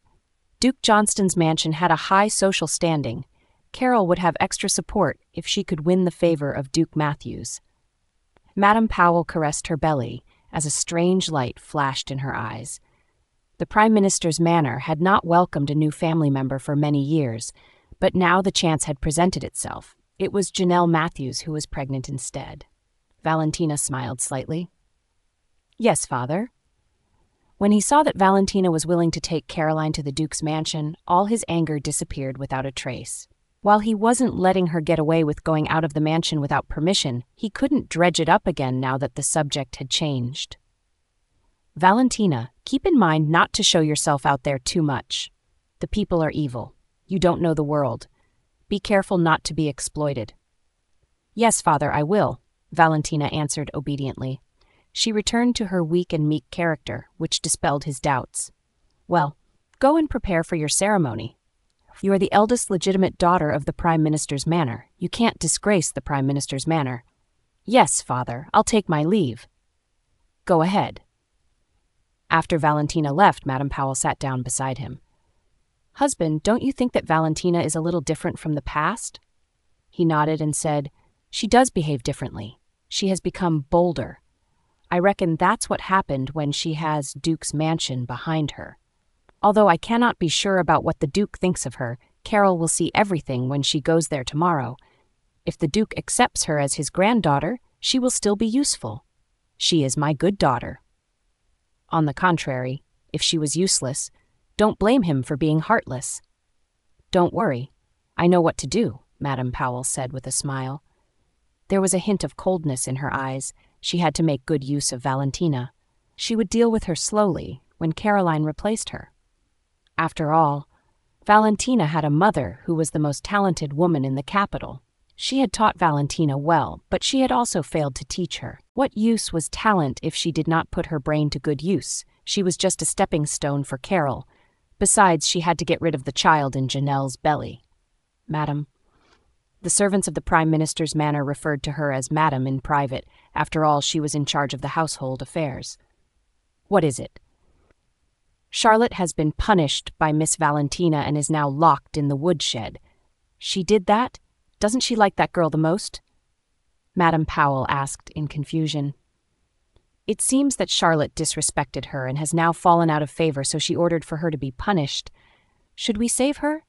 Duke Johnston's mansion had a high social standing. Carol would have extra support if she could win the favor of Duke Matthews. Madame Powell caressed her belly as a strange light flashed in her eyes. The Prime Minister's manor had not welcomed a new family member for many years, but now the chance had presented itself. It was Janelle Matthews who was pregnant instead. Valentina smiled slightly. "Yes, father." When he saw that Valentina was willing to take Caroline to the Duke's mansion, all his anger disappeared without a trace. While he wasn't letting her get away with going out of the mansion without permission, he couldn't dredge it up again now that the subject had changed. "Valentina, keep in mind not to show yourself out there too much. The people are evil. You don't know the world. Be careful not to be exploited." "Yes, father, I will," Valentina answered obediently. She returned to her weak and meek character, which dispelled his doubts. "Well, go and prepare for your ceremony. You are the eldest legitimate daughter of the Prime Minister's manor. You can't disgrace the Prime Minister's manor." "Yes, father, I'll take my leave." "Go ahead." After Valentina left, Madame Powell sat down beside him. "Husband, don't you think that Valentina is a little different from the past?" He nodded and said, "She does behave differently. She has become bolder. I reckon that's what happened when she has Duke's mansion behind her. Although I cannot be sure about what the Duke thinks of her, Carol will see everything when she goes there tomorrow. If the Duke accepts her as his granddaughter, she will still be useful. She is my good daughter. On the contrary, if she was useless, don't blame him for being heartless." "Don't worry. I know what to do," Madame Powell said with a smile. There was a hint of coldness in her eyes. She had to make good use of Valentina. She would deal with her slowly when Caroline replaced her. After all, Valentina had a mother who was the most talented woman in the capital. She had taught Valentina well, but she had also failed to teach her. What use was talent if she did not put her brain to good use? She was just a stepping stone for Carol. Besides, she had to get rid of the child in Janelle's belly. "Madam." The servants of the Prime Minister's manor referred to her as Madam in private. After all, she was in charge of the household affairs. "What is it?" "Charlotte has been punished by Miss Valentina and is now locked in the woodshed." "She did that? Doesn't she like that girl the most?" Madame Powell asked in confusion. "It seems that Charlotte disrespected her and has now fallen out of favor, so she ordered for her to be punished. Should we save her?"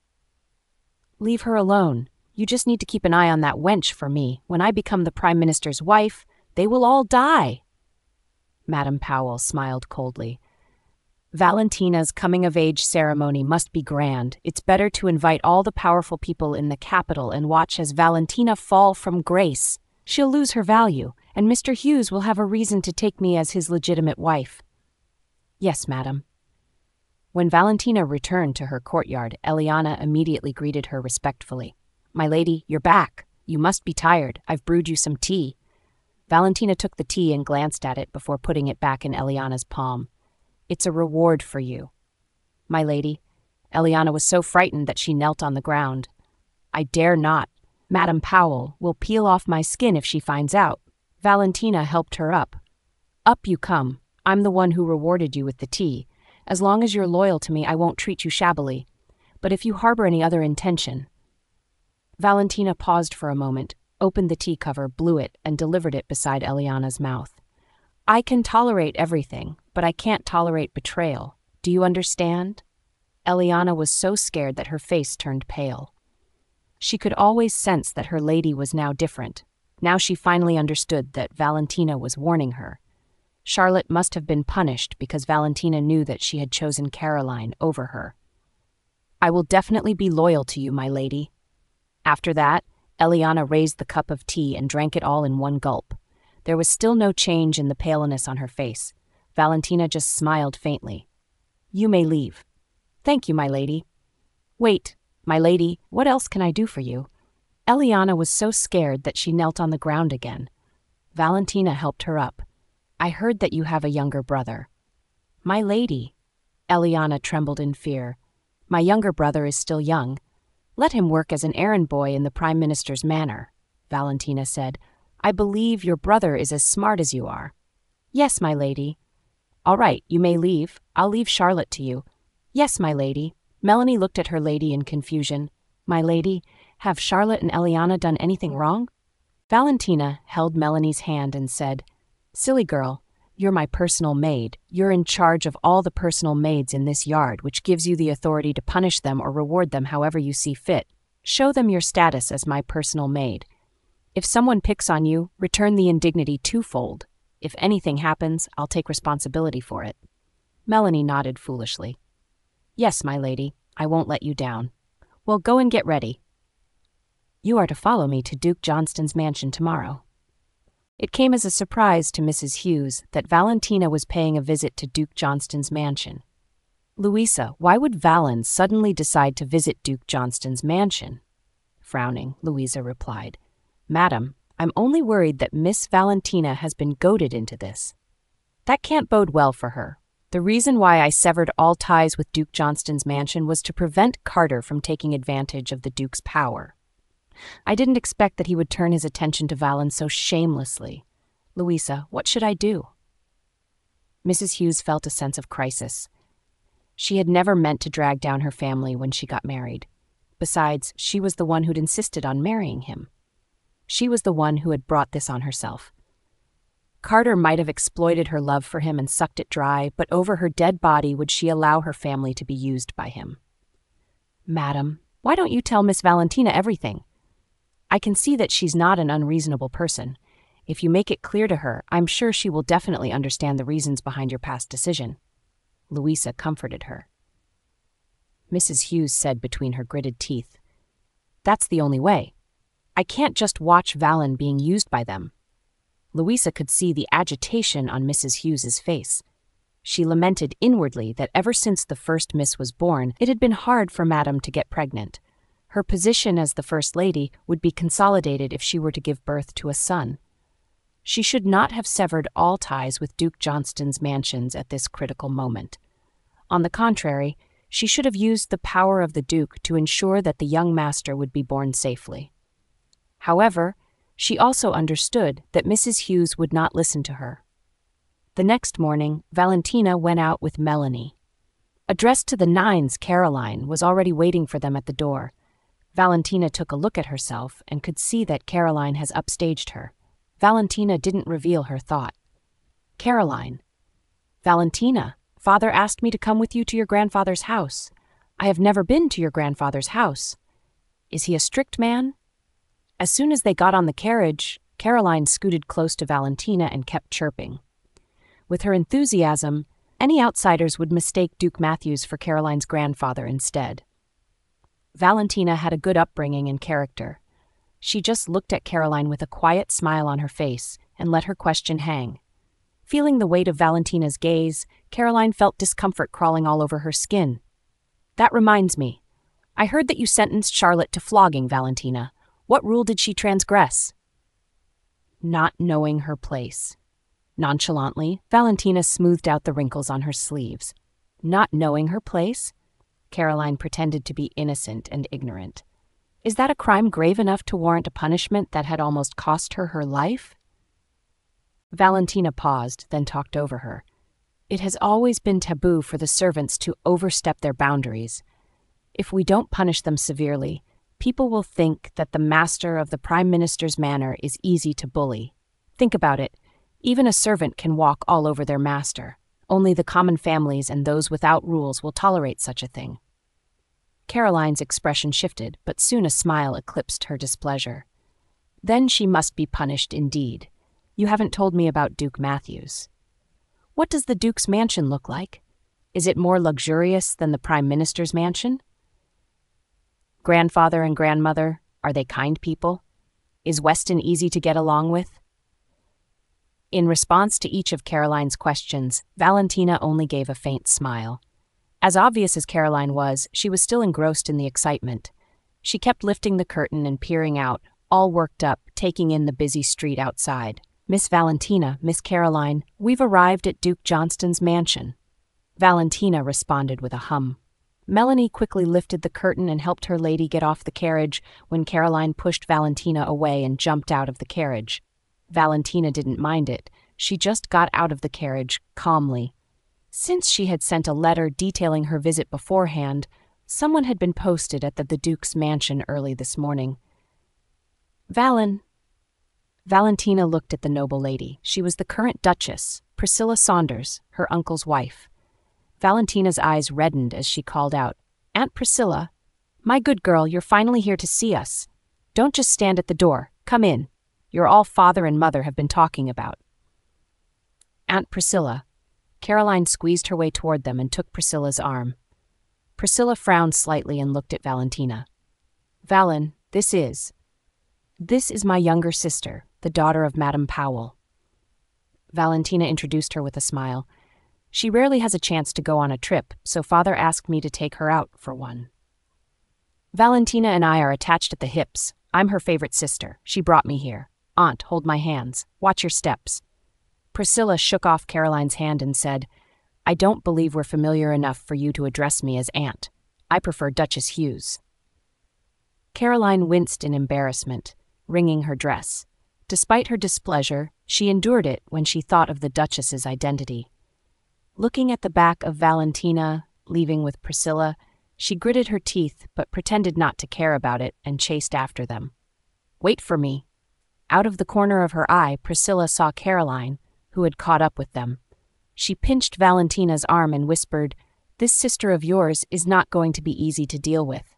"Leave her alone. You just need to keep an eye on that wench for me. When I become the Prime Minister's wife, they will all die." Madame Powell smiled coldly. "Valentina's coming-of-age ceremony must be grand. It's better to invite all the powerful people in the capital and watch as Valentina fall from grace. She'll lose her value, and Mr. Hughes will have a reason to take me as his legitimate wife." "Yes, madam." When Valentina returned to her courtyard, Eliana immediately greeted her respectfully. "My lady, you're back. You must be tired. I've brewed you some tea." Valentina took the tea and glanced at it before putting it back in Eliana's palm. "It's a reward for you." "My lady." Eliana was so frightened that she knelt on the ground. "I dare not. Madame Powell will peel off my skin if she finds out." Valentina helped her up. "Up you come. I'm the one who rewarded you with the tea. As long as you're loyal to me, I won't treat you shabbily. But if you harbor any other intention—" Valentina paused for a moment, opened the tea cover, blew it, and delivered it beside Eliana's mouth. "I can tolerate everything, but I can't tolerate betrayal. Do you understand?" Eliana was so scared that her face turned pale. She could always sense that her lady was now different. Now she finally understood that Valentina was warning her. Charlotte must have been punished because Valentina knew that she had chosen Caroline over her. "I will definitely be loyal to you, my lady." After that, Eliana raised the cup of tea and drank it all in one gulp. There was still no change in the paleness on her face. Valentina just smiled faintly. "You may leave." "Thank you, my lady." "Wait, my lady, what else can I do for you?" Eliana was so scared that she knelt on the ground again. Valentina helped her up. "I heard that you have a younger brother." "My lady." Eliana trembled in fear. "My younger brother is still young. Let him work as an errand boy in the Prime Minister's manor," Valentina said. "I believe your brother is as smart as you are." "Yes, my lady." "All right, you may leave. I'll leave Charlotte to you." "Yes, my lady." Melanie looked at her lady in confusion. "My lady, have Charlotte and Eliana done anything wrong?" Valentina held Melanie's hand and said, "Silly girl, you're my personal maid. You're in charge of all the personal maids in this yard, which gives you the authority to punish them or reward them however you see fit. Show them your status as my personal maid. If someone picks on you, return the indignity twofold. If anything happens, I'll take responsibility for it." Melanie nodded foolishly. "Yes, my lady, I won't let you down. Well, go and get ready. You are to follow me to Duke Johnston's mansion tomorrow." It came as a surprise to Mrs. Hughes that Valentina was paying a visit to Duke Johnston's mansion. "Louisa, why would Valen suddenly decide to visit Duke Johnston's mansion?" Frowning, Louisa replied, "Madam, I'm only worried that Miss Valentina has been goaded into this. That can't bode well for her. The reason why I severed all ties with Duke Johnston's mansion was to prevent Carter from taking advantage of the Duke's power. I didn't expect that he would turn his attention to Valen so shamelessly. Louisa, what should I do?" Mrs. Hughes felt a sense of crisis. She had never meant to drag down her family when she got married. Besides, she was the one who'd insisted on marrying him. She was the one who had brought this on herself. Carter might have exploited her love for him and sucked it dry, but over her dead body would she allow her family to be used by him. "Madam, why don't you tell Miss Valentina everything? I can see that she's not an unreasonable person. If you make it clear to her, I'm sure she will definitely understand the reasons behind your past decision." Louisa comforted her. Mrs. Hughes said between her gritted teeth, "That's the only way. I can't just watch Valen being used by them." Louisa could see the agitation on Mrs. Hughes's face. She lamented inwardly that ever since the first miss was born, it had been hard for Madame to get pregnant. Her position as the First Lady would be consolidated if she were to give birth to a son. She should not have severed all ties with Duke Johnston's mansions at this critical moment. On the contrary, she should have used the power of the Duke to ensure that the young master would be born safely. However, she also understood that Mrs. Hughes would not listen to her. The next morning, Valentina went out with Melanie. Addressed to the Nines, Caroline was already waiting for them at the door. Valentina took a look at herself and could see that Caroline has upstaged her. Valentina didn't reveal her thought. "Caroline." "Valentina, father asked me to come with you to your grandfather's house. I have never been to your grandfather's house. Is he a strict man?" As soon as they got on the carriage, Caroline scooted close to Valentina and kept chirping. With her enthusiasm, any outsiders would mistake Duke Matthews for Caroline's grandfather instead. Valentina had a good upbringing and character. She just looked at Caroline with a quiet smile on her face and let her question hang. Feeling the weight of Valentina's gaze, Caroline felt discomfort crawling all over her skin. "That reminds me. I heard that you sentenced Charlotte to flogging, Valentina. What rule did she transgress?" "Not knowing her place." Nonchalantly, Valentina smoothed out the wrinkles on her sleeves. "Not knowing her place?" Caroline pretended to be innocent and ignorant. "Is that a crime grave enough to warrant a punishment that had almost cost her her life?" Valentina paused, then talked over her. "It has always been taboo for the servants to overstep their boundaries. If we don't punish them severely, people will think that the master of the Prime Minister's manor is easy to bully. Think about it. Even a servant can walk all over their master. Only the common families and those without rules will tolerate such a thing." Caroline's expression shifted, but soon a smile eclipsed her displeasure. "Then she must be punished indeed. You haven't told me about Duke Matthews." What does the Duke's mansion look like? Is it more luxurious than the Prime Minister's mansion? Grandfather and grandmother, are they kind people? Is Weston easy to get along with? In response to each of Caroline's questions, Valentina only gave a faint smile. As obvious as Caroline was, she was still engrossed in the excitement. She kept lifting the curtain and peering out, all worked up, taking in the busy street outside. "Miss Valentina, Miss Caroline, we've arrived at Duke Johnston's mansion." Valentina responded with a hum. Melanie quickly lifted the curtain and helped her lady get off the carriage when Caroline pushed Valentina away and jumped out of the carriage. Valentina didn't mind it. She just got out of the carriage, calmly. Since she had sent a letter detailing her visit beforehand, someone had been posted at the Duke's mansion early this morning. Valentina looked at the noble lady. She was the current Duchess, Priscilla Saunders, her uncle's wife. Valentina's eyes reddened as she called out, "Aunt Priscilla, my good girl, you're finally here to see us. Don't just stand at the door. Come in. You're all father and mother have been talking about." "Aunt Priscilla." Caroline squeezed her way toward them and took Priscilla's arm. Priscilla frowned slightly and looked at Valentina. "Valen, this is my younger sister, the daughter of Madame Powell." Valentina introduced her with a smile. "She rarely has a chance to go on a trip, so father asked me to take her out for one." "Valentina and I are attached at the hips. I'm her favorite sister. She brought me here. Aunt, hold my hands. Watch your steps." Priscilla shook off Caroline's hand and said, "I don't believe we're familiar enough for you to address me as Aunt. I prefer Duchess Hughes." Caroline winced in embarrassment, wringing her dress. Despite her displeasure, she endured it when she thought of the Duchess's identity. Looking at the back of Valentina, leaving with Priscilla, she gritted her teeth but pretended not to care about it and chased after them. "Wait for me." Out of the corner of her eye, Priscilla saw Caroline, who had caught up with them. She pinched Valentina's arm and whispered, "This sister of yours is not going to be easy to deal with."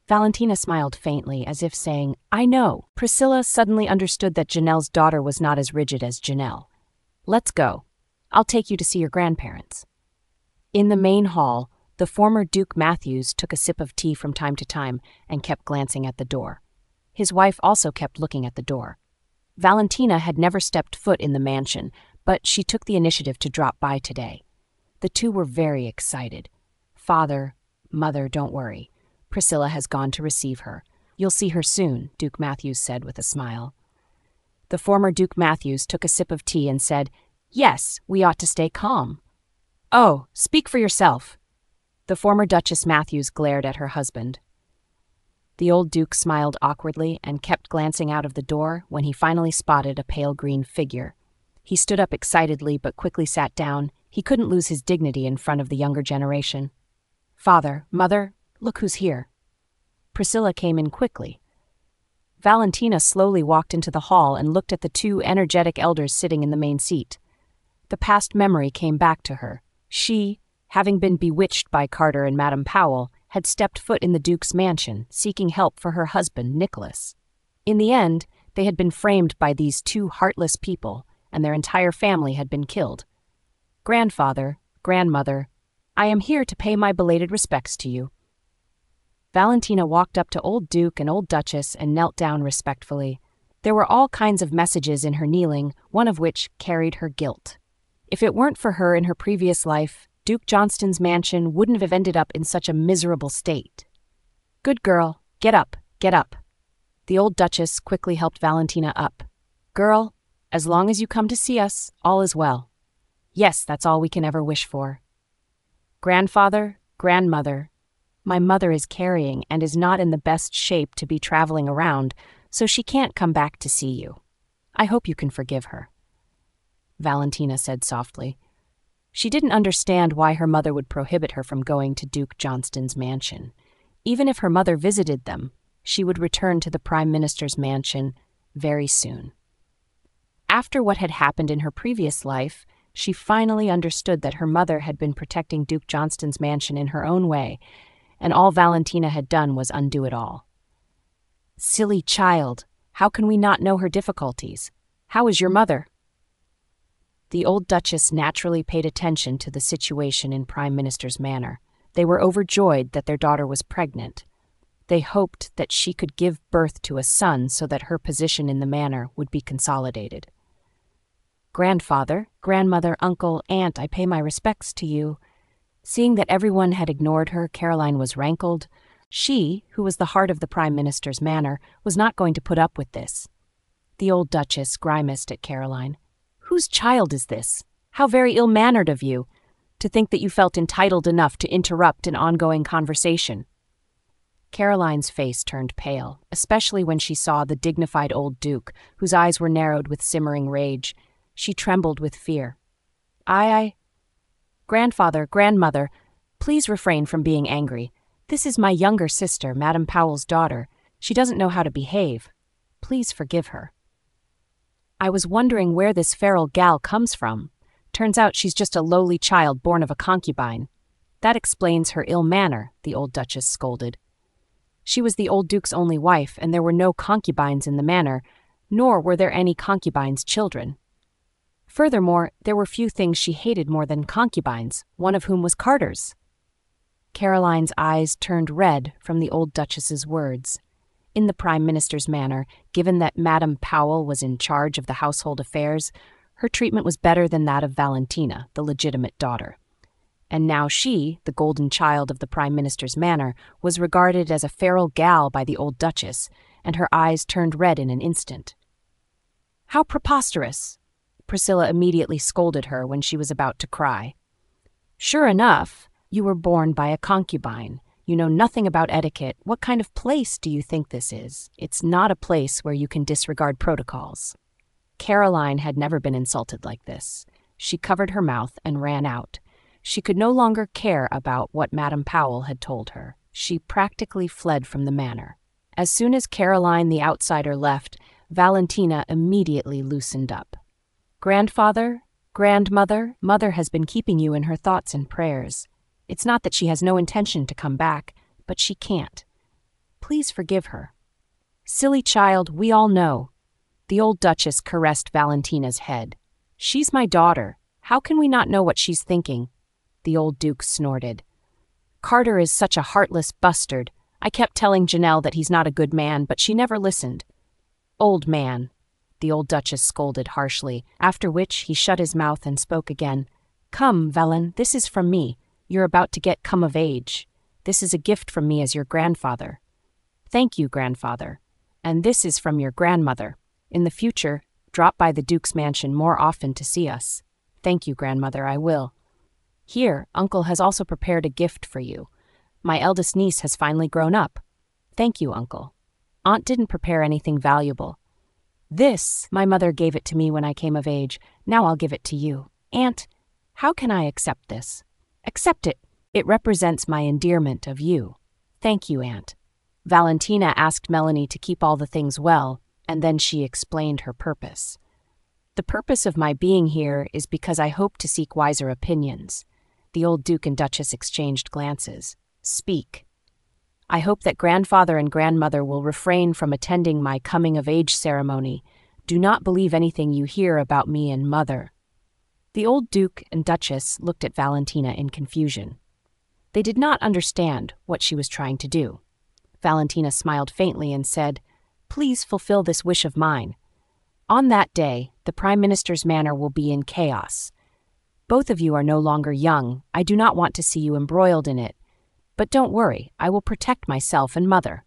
Valentina smiled faintly, as if saying, "I know." Priscilla suddenly understood that Janelle's daughter was not as rigid as Janelle. "Let's go. I'll take you to see your grandparents." In the main hall, the former Duke Matthews took a sip of tea from time to time and kept glancing at the door. His wife also kept looking at the door. Valentina had never stepped foot in the mansion, but she took the initiative to drop by today. The two were very excited. "Father, Mother, don't worry. Priscilla has gone to receive her. You'll see her soon," Duke Matthews said with a smile. The former Duke Matthews took a sip of tea and said, "Yes, we ought to stay calm." "Oh, speak for yourself." The former Duchess Matthews glared at her husband. The old Duke smiled awkwardly and kept glancing out of the door when he finally spotted a pale green figure. He stood up excitedly but quickly sat down. He couldn't lose his dignity in front of the younger generation. "Father, Mother, look who's here." Priscilla came in quickly. Valentina slowly walked into the hall and looked at the two energetic elders sitting in the main seat. The past memory came back to her. She, having been bewitched by Carter and Madame Powell, had stepped foot in the Duke's mansion, seeking help for her husband, Nicholas. In the end, they had been framed by these two heartless people, and their entire family had been killed. "Grandfather, grandmother, I am here to pay my belated respects to you." Valentina walked up to Old Duke and Old Duchess and knelt down respectfully. There were all kinds of messages in her kneeling, one of which carried her guilt. If it weren't for her in her previous life, Duke Johnston's mansion wouldn't have ended up in such a miserable state. "Good girl, get up, get up." The old Duchess quickly helped Valentina up. "Girl, as long as you come to see us, all is well." "Yes, that's all we can ever wish for." "Grandfather, grandmother, my mother is carrying and is not in the best shape to be traveling around, so she can't come back to see you. I hope you can forgive her," Valentina said softly. She didn't understand why her mother would prohibit her from going to Duke Johnston's mansion. Even if her mother visited them, she would return to the Prime Minister's mansion very soon. After what had happened in her previous life, she finally understood that her mother had been protecting Duke Johnston's mansion in her own way, and all Valentina had done was undo it all. "Silly child, how can we not know her difficulties? How is your mother?" The old Duchess naturally paid attention to the situation in Prime Minister's manor. They were overjoyed that their daughter was pregnant. They hoped that she could give birth to a son so that her position in the manor would be consolidated. "Grandfather, grandmother, uncle, aunt, I pay my respects to you." Seeing that everyone had ignored her, Caroline was rankled. She, who was the heart of the Prime Minister's manor, was not going to put up with this. The old Duchess grimaced at Caroline. "Whose child is this? How very ill-mannered of you, to think that you felt entitled enough to interrupt an ongoing conversation." Caroline's face turned pale, especially when she saw the dignified old Duke, whose eyes were narrowed with simmering rage. She trembled with fear. Grandfather, grandmother, please refrain from being angry. This is my younger sister, Madame Powell's daughter. She doesn't know how to behave. Please forgive her." "I was wondering where this feral gal comes from. Turns out she's just a lowly child born of a concubine. That explains her ill manner," the old Duchess scolded. She was the old Duke's only wife, and there were no concubines in the manor, nor were there any concubines' children. Furthermore, there were few things she hated more than concubines, one of whom was Carter's. Caroline's eyes turned red from the old Duchess's words. In the Prime Minister's manor, given that Madame Powell was in charge of the household affairs, her treatment was better than that of Valentina, the legitimate daughter. And now she, the golden child of the Prime Minister's manor, was regarded as a feral gal by the old Duchess, and her eyes turned red in an instant. "How preposterous!" Priscilla immediately scolded her when she was about to cry. "Sure enough, you were born by a concubine. You know nothing about etiquette. What kind of place do you think this is? It's not a place where you can disregard protocols." Caroline had never been insulted like this. She covered her mouth and ran out. She could no longer care about what Madame Powell had told her. She practically fled from the manor. As soon as Caroline the outsider left, Valentina immediately loosened up. "Grandfather, grandmother, mother has been keeping you in her thoughts and prayers. It's not that she has no intention to come back, but she can't. Please forgive her." "Silly child, we all know." The old Duchess caressed Valentina's head. "She's my daughter. How can we not know what she's thinking?" The old Duke snorted. "Carter is such a heartless bastard. I kept telling Janelle that he's not a good man, but she never listened." "Old man," the old Duchess scolded harshly, after which he shut his mouth and spoke again. "Come, Valen, this is from me. You're about to get come of age. This is a gift from me as your grandfather." "Thank you, grandfather. And this is from your grandmother. In the future, drop by the Duke's mansion more often to see us." "Thank you, grandmother, I will." "Here, uncle has also prepared a gift for you. My eldest niece has finally grown up." "Thank you, uncle. Aunt didn't prepare anything valuable." "This, my mother gave it to me when I came of age. Now I'll give it to you." "Aunt, how can I accept this?" "Accept it. It represents my endearment of you." "Thank you, Aunt." Valentina asked Melanie to keep all the things well, and then she explained her purpose. "The purpose of my being here is because I hope to seek wiser opinions." The old Duke and Duchess exchanged glances. "Speak." "I hope that grandfather and grandmother will refrain from attending my coming-of-age ceremony. Do not believe anything you hear about me and mother." The old Duke and Duchess looked at Valentina in confusion. They did not understand what she was trying to do. Valentina smiled faintly and said, "Please fulfill this wish of mine. On that day, the Prime Minister's manor will be in chaos. Both of you are no longer young. I do not want to see you embroiled in it. But don't worry, I will protect myself and mother."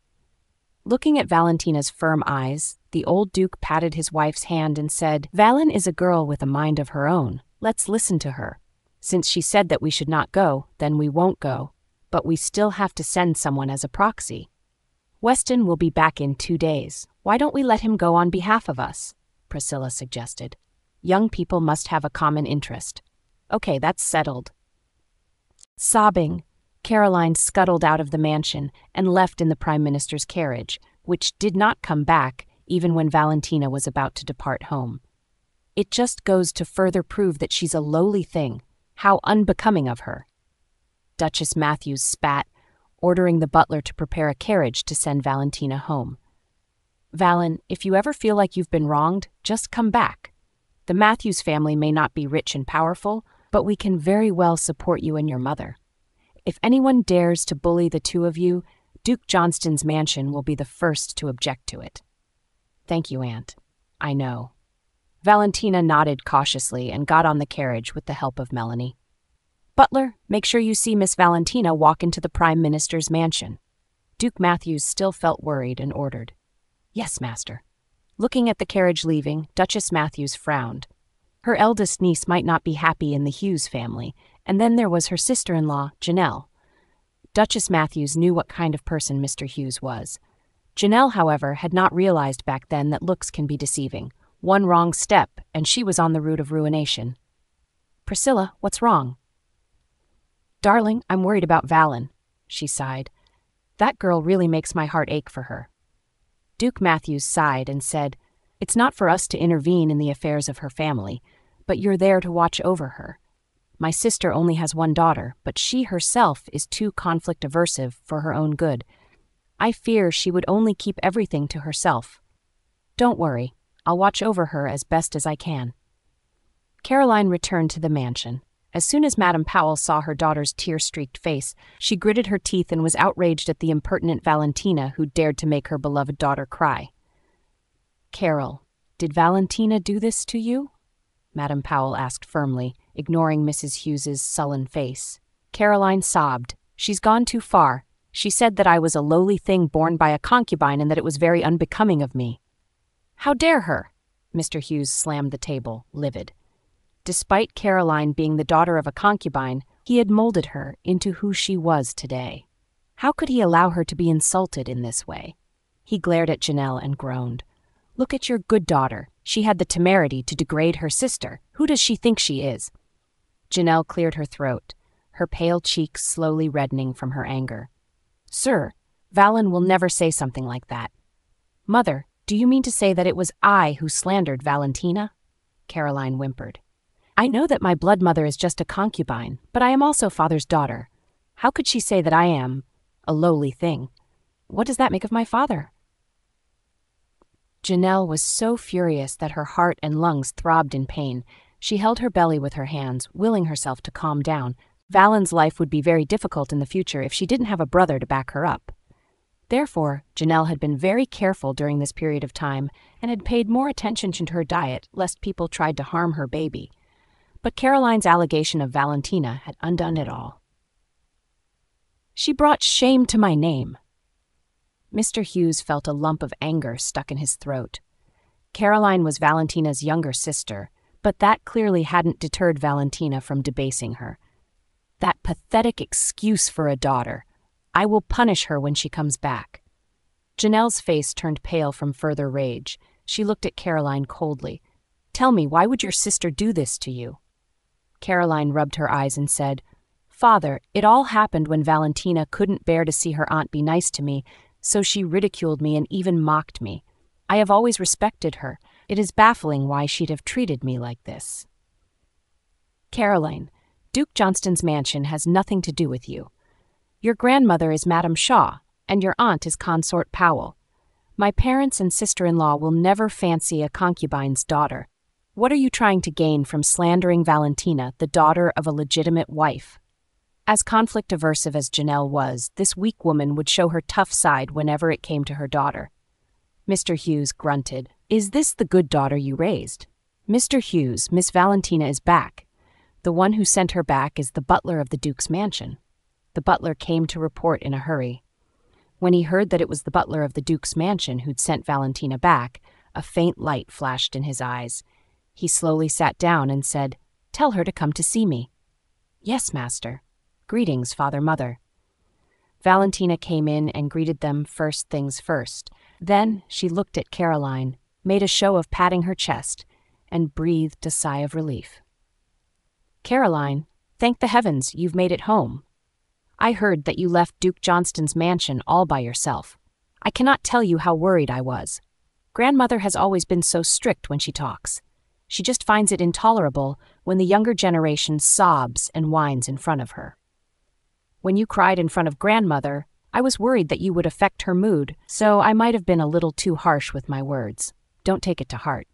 Looking at Valentina's firm eyes, the old Duke patted his wife's hand and said, "Valen is a girl with a mind of her own. Let's listen to her. Since she said that we should not go, then we won't go. But we still have to send someone as a proxy. Weston will be back in 2 days. Why don't we let him go on behalf of us?" Priscilla suggested. "Young people must have a common interest." "Okay, that's settled." Sobbing, Caroline scuttled out of the mansion and left in the Prime Minister's carriage, which did not come back even when Valentina was about to depart home. It just goes to further prove that she's a lowly thing. How unbecoming of her. Duchess Matthews spat, ordering the butler to prepare a carriage to send Valentina home. "Valen, if you ever feel like you've been wronged, just come back. The Matthews family may not be rich and powerful, but we can very well support you and your mother. If anyone dares to bully the two of you, Duke Johnston's mansion will be the first to object to it." "Thank you, Aunt. I know." Valentina nodded cautiously and got on the carriage with the help of Melanie. "Butler, make sure you see Miss Valentina walk into the Prime Minister's mansion." Duke Matthews still felt worried and ordered, "Yes, master." Looking at the carriage leaving, Duchess Matthews frowned. Her eldest niece might not be happy in the Hughes family, and then there was her sister-in-law, Janelle. Duchess Matthews knew what kind of person Mr. Hughes was. Janelle, however, had not realized back then that looks can be deceiving. One wrong step, and she was on the route of ruination. "Priscilla, what's wrong?" "Darling, I'm worried about Valen," she sighed. "That girl really makes my heart ache for her." Duke Matthews sighed and said, "It's not for us to intervene in the affairs of her family, but you're there to watch over her. My sister only has one daughter, but she herself is too conflict-aversive for her own good. I fear she would only keep everything to herself. Don't worry, I'll watch over her as best as I can." Caroline returned to the mansion. As soon as Madame Powell saw her daughter's tear-streaked face, she gritted her teeth and was outraged at the impertinent Valentina who dared to make her beloved daughter cry. "Carol, did Valentina do this to you?" Madame Powell asked firmly, ignoring Mrs. Hughes's sullen face. Caroline sobbed. "She's gone too far. She said that I was a lowly thing born by a concubine and that it was very unbecoming of me." "How dare her?" Mr. Hughes slammed the table, livid. Despite Caroline being the daughter of a concubine, he had molded her into who she was today. How could he allow her to be insulted in this way? He glared at Janelle and groaned. "Look at your good daughter. She had the temerity to degrade her sister. Who does she think she is?" Janelle cleared her throat, her pale cheeks slowly reddening from her anger. "Sir, Valen will never say something like that." "Mother, do you mean to say that it was I who slandered Valentina?" Caroline whimpered. "I know that my blood mother is just a concubine, but I am also father's daughter. How could she say that I am a lowly thing? What does that make of my father?" Janelle was so furious that her heart and lungs throbbed in pain. She held her belly with her hands, willing herself to calm down. Valen's life would be very difficult in the future if she didn't have a brother to back her up. Therefore, Janelle had been very careful during this period of time and had paid more attention to her diet lest people tried to harm her baby. But Caroline's allegation of Valentina had undone it all. "She brought shame to my name." Mr. Hughes felt a lump of anger stuck in his throat. Caroline was Valentina's younger sister, but that clearly hadn't deterred Valentina from debasing her. That pathetic excuse for a daughter. I will punish her when she comes back. Janelle's face turned pale from further rage. She looked at Caroline coldly. "Tell me, why would your sister do this to you?" Caroline rubbed her eyes and said, "Father, it all happened when Valentina couldn't bear to see her aunt be nice to me, so she ridiculed me and even mocked me. I have always respected her. It is baffling why she'd have treated me like this." "Caroline, Duke Johnston's mansion has nothing to do with you. Your grandmother is Madame Shaw, and your aunt is Consort Powell. My parents and sister-in-law will never fancy a concubine's daughter. What are you trying to gain from slandering Valentina, the daughter of a legitimate wife?" As conflict-aversive as Janelle was, this weak woman would show her tough side whenever it came to her daughter. Mr. Hughes grunted. "Is this the good daughter you raised?" "Mr. Hughes, Miss Valentina is back. The one who sent her back is the butler of the Duke's mansion." The butler came to report in a hurry. When he heard that it was the butler of the Duke's mansion who'd sent Valentina back, a faint light flashed in his eyes. He slowly sat down and said, "Tell her to come to see me." "Yes, master. Greetings, Father, Mother." Valentina came in and greeted them first things first. Then she looked at Caroline, made a show of patting her chest, and breathed a sigh of relief. "Caroline, thank the heavens you've made it home. I heard that you left Duke Johnston's mansion all by yourself. I cannot tell you how worried I was. Grandmother has always been so strict when she talks. She just finds it intolerable when the younger generation sobs and whines in front of her. When you cried in front of grandmother, I was worried that you would affect her mood, so I might have been a little too harsh with my words. Don't take it to heart."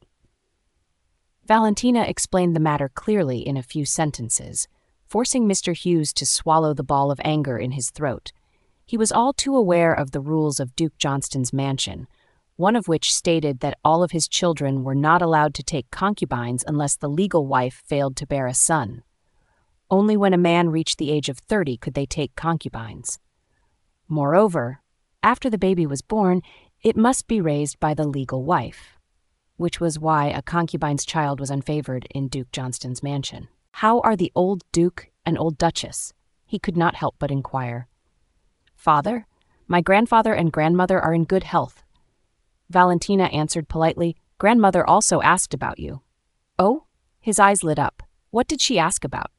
Valentina explained the matter clearly in a few sentences, forcing Mr. Hughes to swallow the ball of anger in his throat. He was all too aware of the rules of Duke Johnston's mansion, one of which stated that all of his children were not allowed to take concubines unless the legal wife failed to bear a son. Only when a man reached the age of 30 could they take concubines. Moreover, after the baby was born, it must be raised by the legal wife, which was why a concubine's child was unfavored in Duke Johnston's mansion. "How are the old Duke and old Duchess?" he could not help but inquire. "Father, my grandfather and grandmother are in good health." Valentina answered politely. "Grandmother also asked about you." "Oh?" His eyes lit up. "What did she ask about?"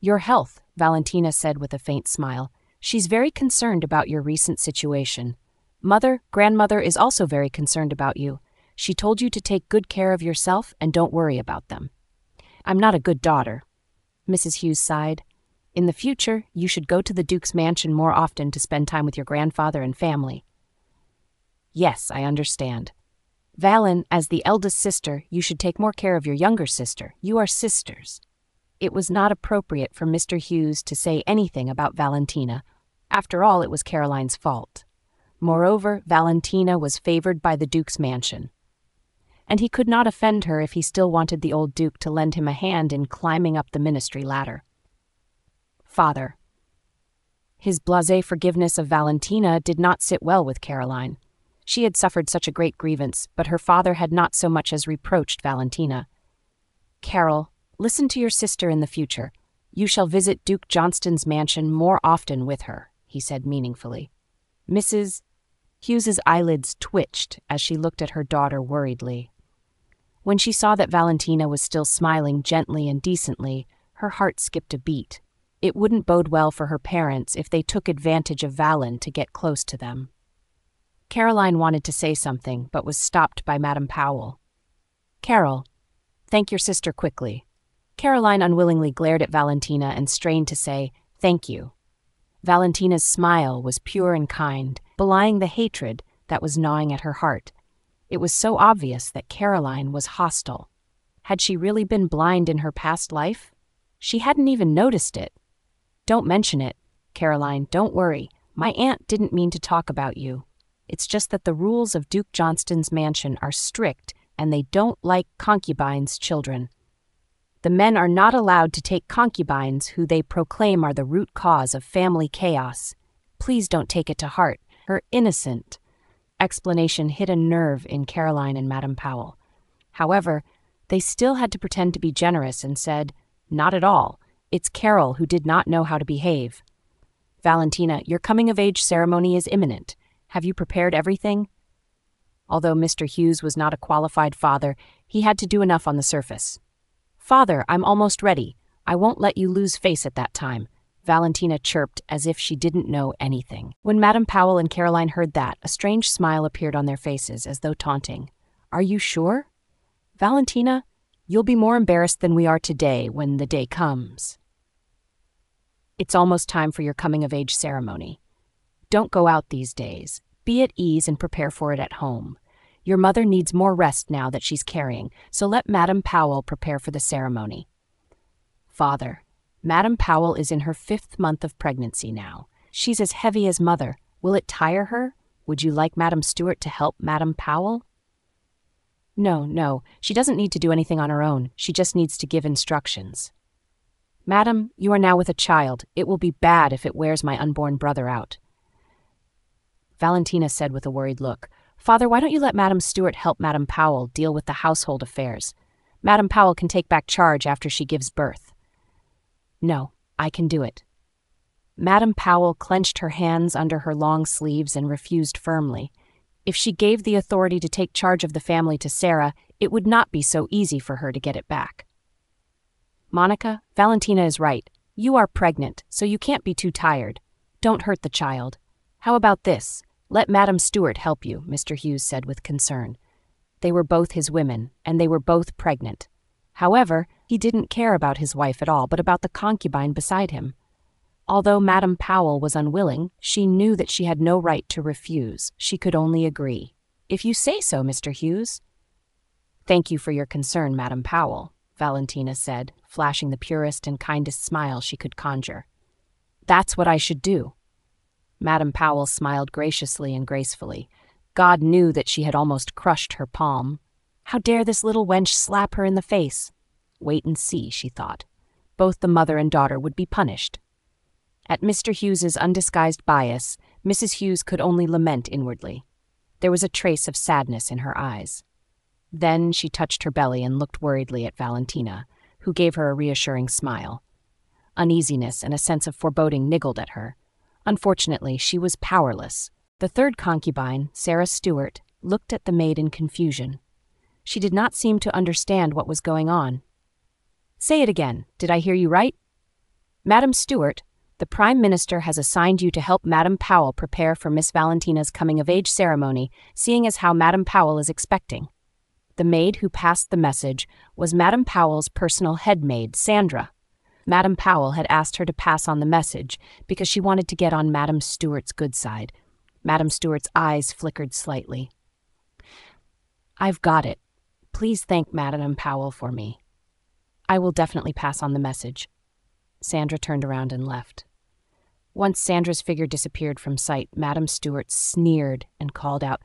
"Your health," Valentina said with a faint smile. "She's very concerned about your recent situation. Mother, grandmother is also very concerned about you. She told you to take good care of yourself and don't worry about them." "I'm not a good daughter," Mrs. Hughes sighed. "In the future, you should go to the Duke's mansion more often to spend time with your grandfather and family." "Yes, I understand. Valen, as the eldest sister, you should take more care of your younger sister. You are sisters." It was not appropriate for Mr. Hughes to say anything about Valentina. After all, it was Caroline's fault. Moreover, Valentina was favored by the Duke's mansion, and he could not offend her if he still wanted the old Duke to lend him a hand in climbing up the ministry ladder. "Father." His blasé forgiveness of Valentina did not sit well with Caroline. She had suffered such a great grievance, but her father had not so much as reproached Valentina. "Carol, listen to your sister in the future. You shall visit Duke Johnston's mansion more often with her," he said meaningfully. Mrs. Hughes's eyelids twitched as she looked at her daughter worriedly. When she saw that Valentina was still smiling gently and decently, her heart skipped a beat. It wouldn't bode well for her parents if they took advantage of Valen to get close to them. Caroline wanted to say something, but was stopped by Madame Powell. "Carol, thank your sister quickly." Caroline unwillingly glared at Valentina and strained to say, "Thank you." Valentina's smile was pure and kind, belying the hatred that was gnawing at her heart. It was so obvious that Caroline was hostile. Had she really been blind in her past life? She hadn't even noticed it. "Don't mention it, Caroline, don't worry. My aunt didn't mean to talk about you. It's just that the rules of Duke Johnston's mansion are strict and they don't like concubines' children. The men are not allowed to take concubines who they proclaim are the root cause of family chaos. Please don't take it to heart." Her innocent explanation hit a nerve in Caroline and Madame Powell. However, they still had to pretend to be generous and said, "Not at all. It's Carol who did not know how to behave." "Valentina, your coming-of-age ceremony is imminent. Have you prepared everything?" Although Mr. Hughes was not a qualified father, he had to do enough on the surface. "Father, I'm almost ready. I won't let you lose face at that time," Valentina chirped as if she didn't know anything. When Madame Powell and Caroline heard that, a strange smile appeared on their faces, as though taunting. "Are you sure? Valentina, you'll be more embarrassed than we are today when the day comes. It's almost time for your coming-of-age ceremony. Don't go out these days. Be at ease and prepare for it at home. Your mother needs more rest now that she's carrying, so let Madame Powell prepare for the ceremony." "Father, Madame Powell is in her 5th month of pregnancy now. She's as heavy as mother. Will it tire her? Would you like Madame Stuart to help Madame Powell?" No, she doesn't need to do anything on her own. She just needs to give instructions." "Madam, you are now with a child. It will be bad if it wears my unborn brother out." Valentina said with a worried look, "Father, why don't you let Madame Stuart help Madame Powell deal with the household affairs? Madame Powell can take back charge after she gives birth." "No, I can do it." Madame Powell clenched her hands under her long sleeves and refused firmly. If she gave the authority to take charge of the family to Sarah, it would not be so easy for her to get it back. "Monica, Valentina is right. You are pregnant, so you can't be too tired. Don't hurt the child. How about this? Let Madame Stuart help you," Mr. Hughes said with concern. They were both his women, and they were both pregnant. However, he didn't care about his wife at all, but about the concubine beside him. Although Madame Powell was unwilling, she knew that she had no right to refuse. She could only agree. "If you say so, Mr. Hughes." "Thank you for your concern, Madam Powell," Valentina said, flashing the purest and kindest smile she could conjure. "That's what I should do." Madam Powell smiled graciously and gracefully. God knew that she had almost crushed her palm. How dare this little wench slap her in the face? Wait and see, she thought. Both the mother and daughter would be punished. At Mr. Hughes's undisguised bias, Mrs. Hughes could only lament inwardly. There was a trace of sadness in her eyes. Then she touched her belly and looked worriedly at Valentina, who gave her a reassuring smile. Uneasiness and a sense of foreboding niggled at her. Unfortunately, she was powerless. The third concubine, Sarah Stewart, looked at the maid in confusion. She did not seem to understand what was going on. "Say it again. Did I hear you right?" "Madam Stewart, the Prime Minister has assigned you to help Madam Powell prepare for Miss Valentina's coming-of-age ceremony, seeing as how Madam Powell is expecting." The maid who passed the message was Madam Powell's personal head maid, Sandra. Madam Powell had asked her to pass on the message because she wanted to get on Madam Stewart's good side. Madam Stewart's eyes flickered slightly. "I've got it. Please thank Madam Powell for me. I will definitely pass on the message." Sandra turned around and left. Once Sandra's figure disappeared from sight, Madam Stewart sneered and called out,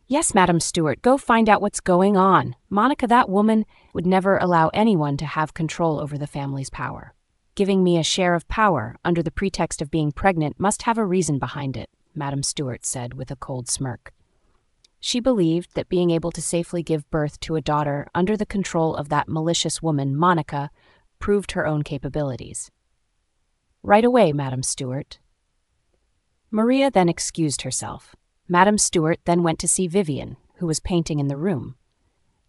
"Yes, Madam Stewart, go find out what's going on. Monica, that woman, would never allow anyone to have control over the family's power. Giving me a share of power under the pretext of being pregnant must have a reason behind it," Madam Stewart said with a cold smirk. She believed that being able to safely give birth to a daughter under the control of that malicious woman, Monica, proved her own capabilities. "Right away, Madam Stewart." Maria then excused herself. Madam Stewart then went to see Vivian, who was painting in the room.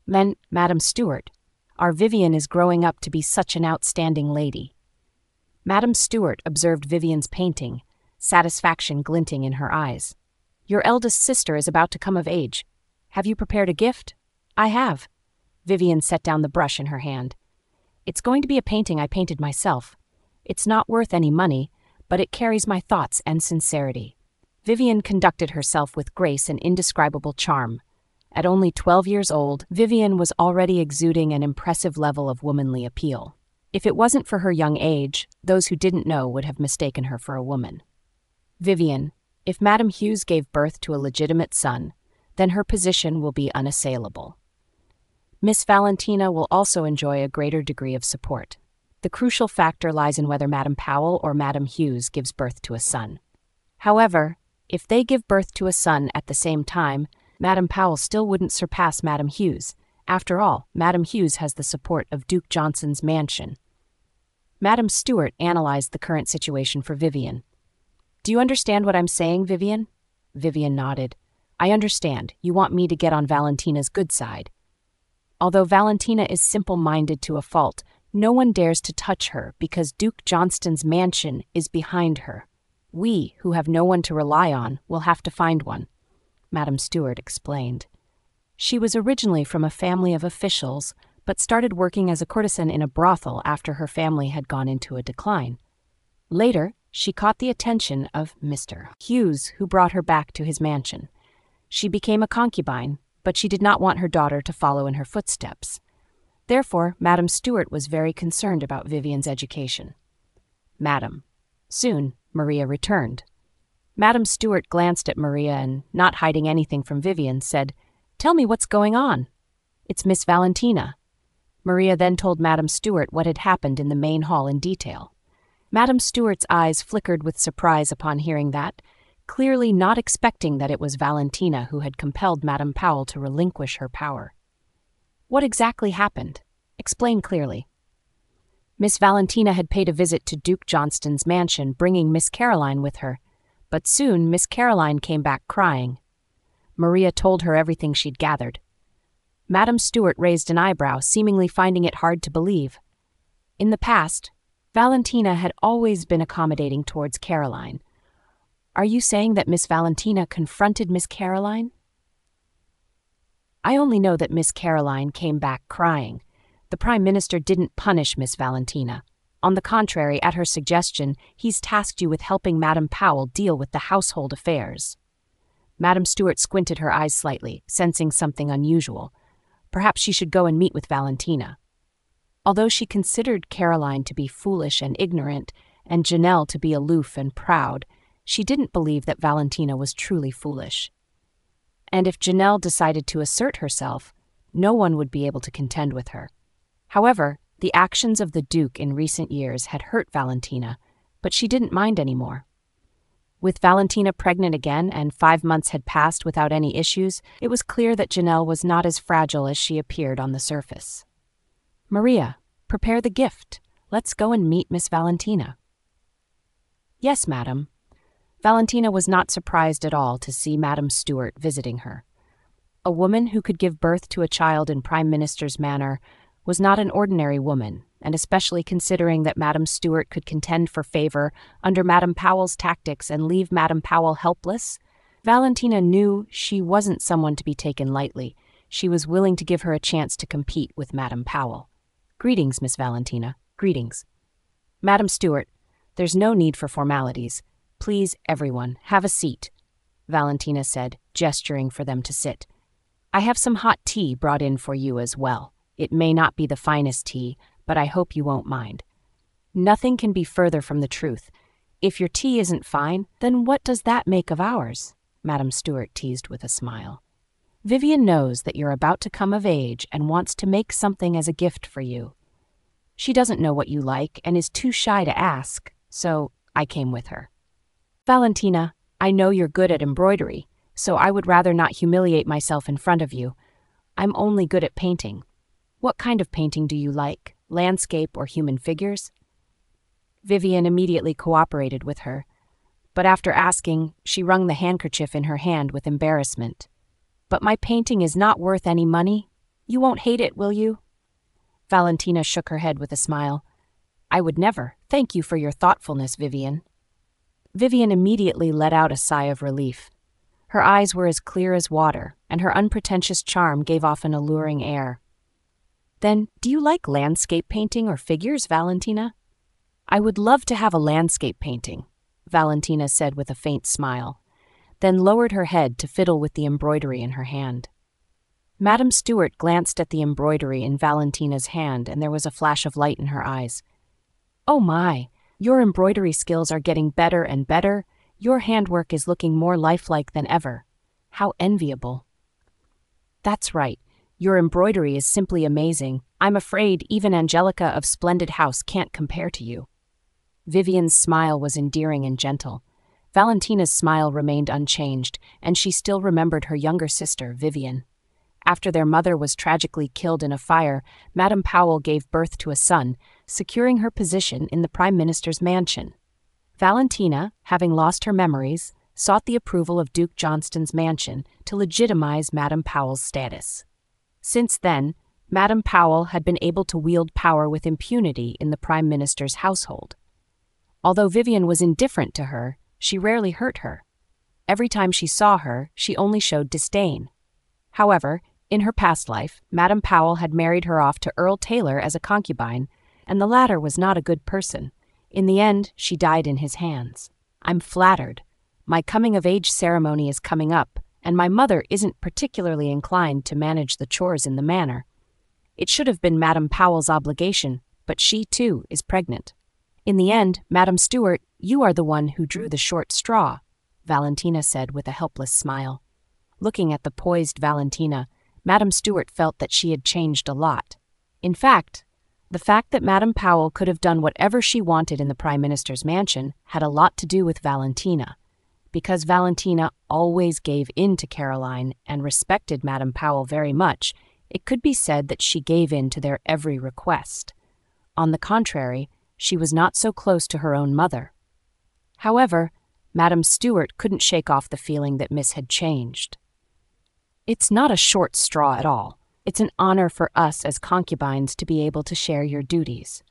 "Madam Stewart, our Vivian is growing up to be such an outstanding lady." Madam Stewart observed Vivian's painting, satisfaction glinting in her eyes. "Your eldest sister is about to come of age. Have you prepared a gift?" "I have." Vivian set down the brush in her hand. "It's going to be a painting I painted myself. It's not worth any money, but it carries my thoughts and sincerity." Vivian conducted herself with grace and indescribable charm. At only 12 years old, Vivian was already exuding an impressive level of womanly appeal. If it wasn't for her young age, those who didn't know would have mistaken her for a woman. "Vivian, if Madam Hughes gave birth to a legitimate son, then her position will be unassailable. Miss Valentina will also enjoy a greater degree of support. The crucial factor lies in whether Madam Powell or Madam Hughes gives birth to a son. However, if they give birth to a son at the same time, Madam Powell still wouldn't surpass Madam Hughes. After all, Madam Hughes has the support of Duke Johnston's mansion." Madam Stewart analyzed the current situation for Vivian. "Do you understand what I'm saying, Vivian?" Vivian nodded. "I understand. You want me to get on Valentina's good side." Although Valentina is simple-minded to a fault, no one dares to touch her because Duke Johnston's mansion is behind her. We, who have no one to rely on, will have to find one," Madam Stewart explained. She was originally from a family of officials, but started working as a courtesan in a brothel after her family had gone into a decline. Later, she caught the attention of Mr. Hughes, who brought her back to his mansion. She became a concubine, but she did not want her daughter to follow in her footsteps. Therefore, Madam Stewart was very concerned about Vivian's education. "Madam." Soon, Maria returned. Madam Stewart glanced at Maria and, not hiding anything from Vivian, said, "Tell me what's going on." "It's Miss Valentina." Maria then told Madam Stewart what had happened in the main hall in detail. Madam Stewart's eyes flickered with surprise upon hearing that, clearly not expecting that it was Valentina who had compelled Madam Powell to relinquish her power. "What exactly happened? Explain clearly." Miss Valentina had paid a visit to Duke Johnston's mansion, bringing Miss Caroline with her, but soon Miss Caroline came back crying. Maria told her everything she'd gathered. Madam Stewart raised an eyebrow, seemingly finding it hard to believe. In the past, Valentina had always been accommodating towards Caroline. "Are you saying that Miss Valentina confronted Miss Caroline?" "I only know that Miss Caroline came back crying. The Prime Minister didn't punish Miss Valentina. On the contrary, at her suggestion, he's tasked you with helping Madam Powell deal with the household affairs." Madam Stewart squinted her eyes slightly, sensing something unusual. Perhaps she should go and meet with Valentina. Although she considered Caroline to be foolish and ignorant, and Janelle to be aloof and proud, she didn't believe that Valentina was truly foolish. And if Janelle decided to assert herself, no one would be able to contend with her. However, the actions of the Duke in recent years had hurt Valentina, but she didn't mind anymore. With Valentina pregnant again and 5 months had passed without any issues, it was clear that Janelle was not as fragile as she appeared on the surface. "Maria, prepare the gift. Let's go and meet Miss Valentina." "Yes, madam." Valentina was not surprised at all to see Madame Stuart visiting her. A woman who could give birth to a child in Prime Minister's manner was not an ordinary woman, and especially considering that Madame Stuart could contend for favor under Madame Powell's tactics and leave Madame Powell helpless, Valentina knew she wasn't someone to be taken lightly. She was willing to give her a chance to compete with Madame Powell. "Greetings, Miss Valentina. Greetings." "Madame Stuart, there's no need for formalities. Please, everyone, have a seat," Valentina said, gesturing for them to sit. "I have some hot tea brought in for you as well. It may not be the finest tea, but I hope you won't mind." "Nothing can be further from the truth. If your tea isn't fine, then what does that make of ours?" Madame Stuart teased with a smile. "Vivian knows that you're about to come of age and wants to make something as a gift for you. She doesn't know what you like and is too shy to ask, so I came with her." "Valentina, I know you're good at embroidery, so I would rather not humiliate myself in front of you. I'm only good at painting. What kind of painting do you like, landscape or human figures?" Vivian immediately cooperated with her, but after asking, she wrung the handkerchief in her hand with embarrassment. "But my painting is not worth any money. You won't hate it, will you?" Valentina shook her head with a smile. "I would never. Thank you for your thoughtfulness, Vivian." Vivian immediately let out a sigh of relief. Her eyes were as clear as water, and her unpretentious charm gave off an alluring air. "Then, do you like landscape painting or figures, Valentina?" "I would love to have a landscape painting," Valentina said with a faint smile, then lowered her head to fiddle with the embroidery in her hand. Madame Stuart glanced at the embroidery in Valentina's hand, and there was a flash of light in her eyes. "Oh my, your embroidery skills are getting better and better. Your handwork is looking more lifelike than ever. How enviable." "That's right. Your embroidery is simply amazing. I'm afraid even Angelica of Splendid House can't compare to you." Vivian's smile was endearing and gentle. Valentina's smile remained unchanged, and she still remembered her younger sister, Vivian. After their mother was tragically killed in a fire, Madame Powell gave birth to a son, securing her position in the Prime Minister's mansion. Valentina, having lost her memories, sought the approval of Duke Johnston's mansion to legitimize Madame Powell's status. Since then, Madame Powell had been able to wield power with impunity in the Prime Minister's household. Although Vivian was indifferent to her, she rarely hurt her. Every time she saw her, she only showed disdain. However, in her past life, Madame Powell had married her off to Earl Taylor as a concubine, and the latter was not a good person. In the end, she died in his hands. "I'm flattered. My coming-of-age ceremony is coming up, and my mother isn't particularly inclined to manage the chores in the manor. It should have been Madame Powell's obligation, but she, too, is pregnant. In the end, Madame Stuart, you are the one who drew the short straw," Valentina said with a helpless smile. Looking at the poised Valentina, Madame Stuart felt that she had changed a lot. In fact, the fact that Madame Powell could have done whatever she wanted in the Prime Minister's mansion had a lot to do with Valentina. Because Valentina always gave in to Caroline and respected Madame Powell very much, it could be said that she gave in to their every request. On the contrary, she was not so close to her own mother. However, Madame Stuart couldn't shake off the feeling that Miss had changed. "It's not a short straw at all. It's an honor for us as concubines to be able to share your duties.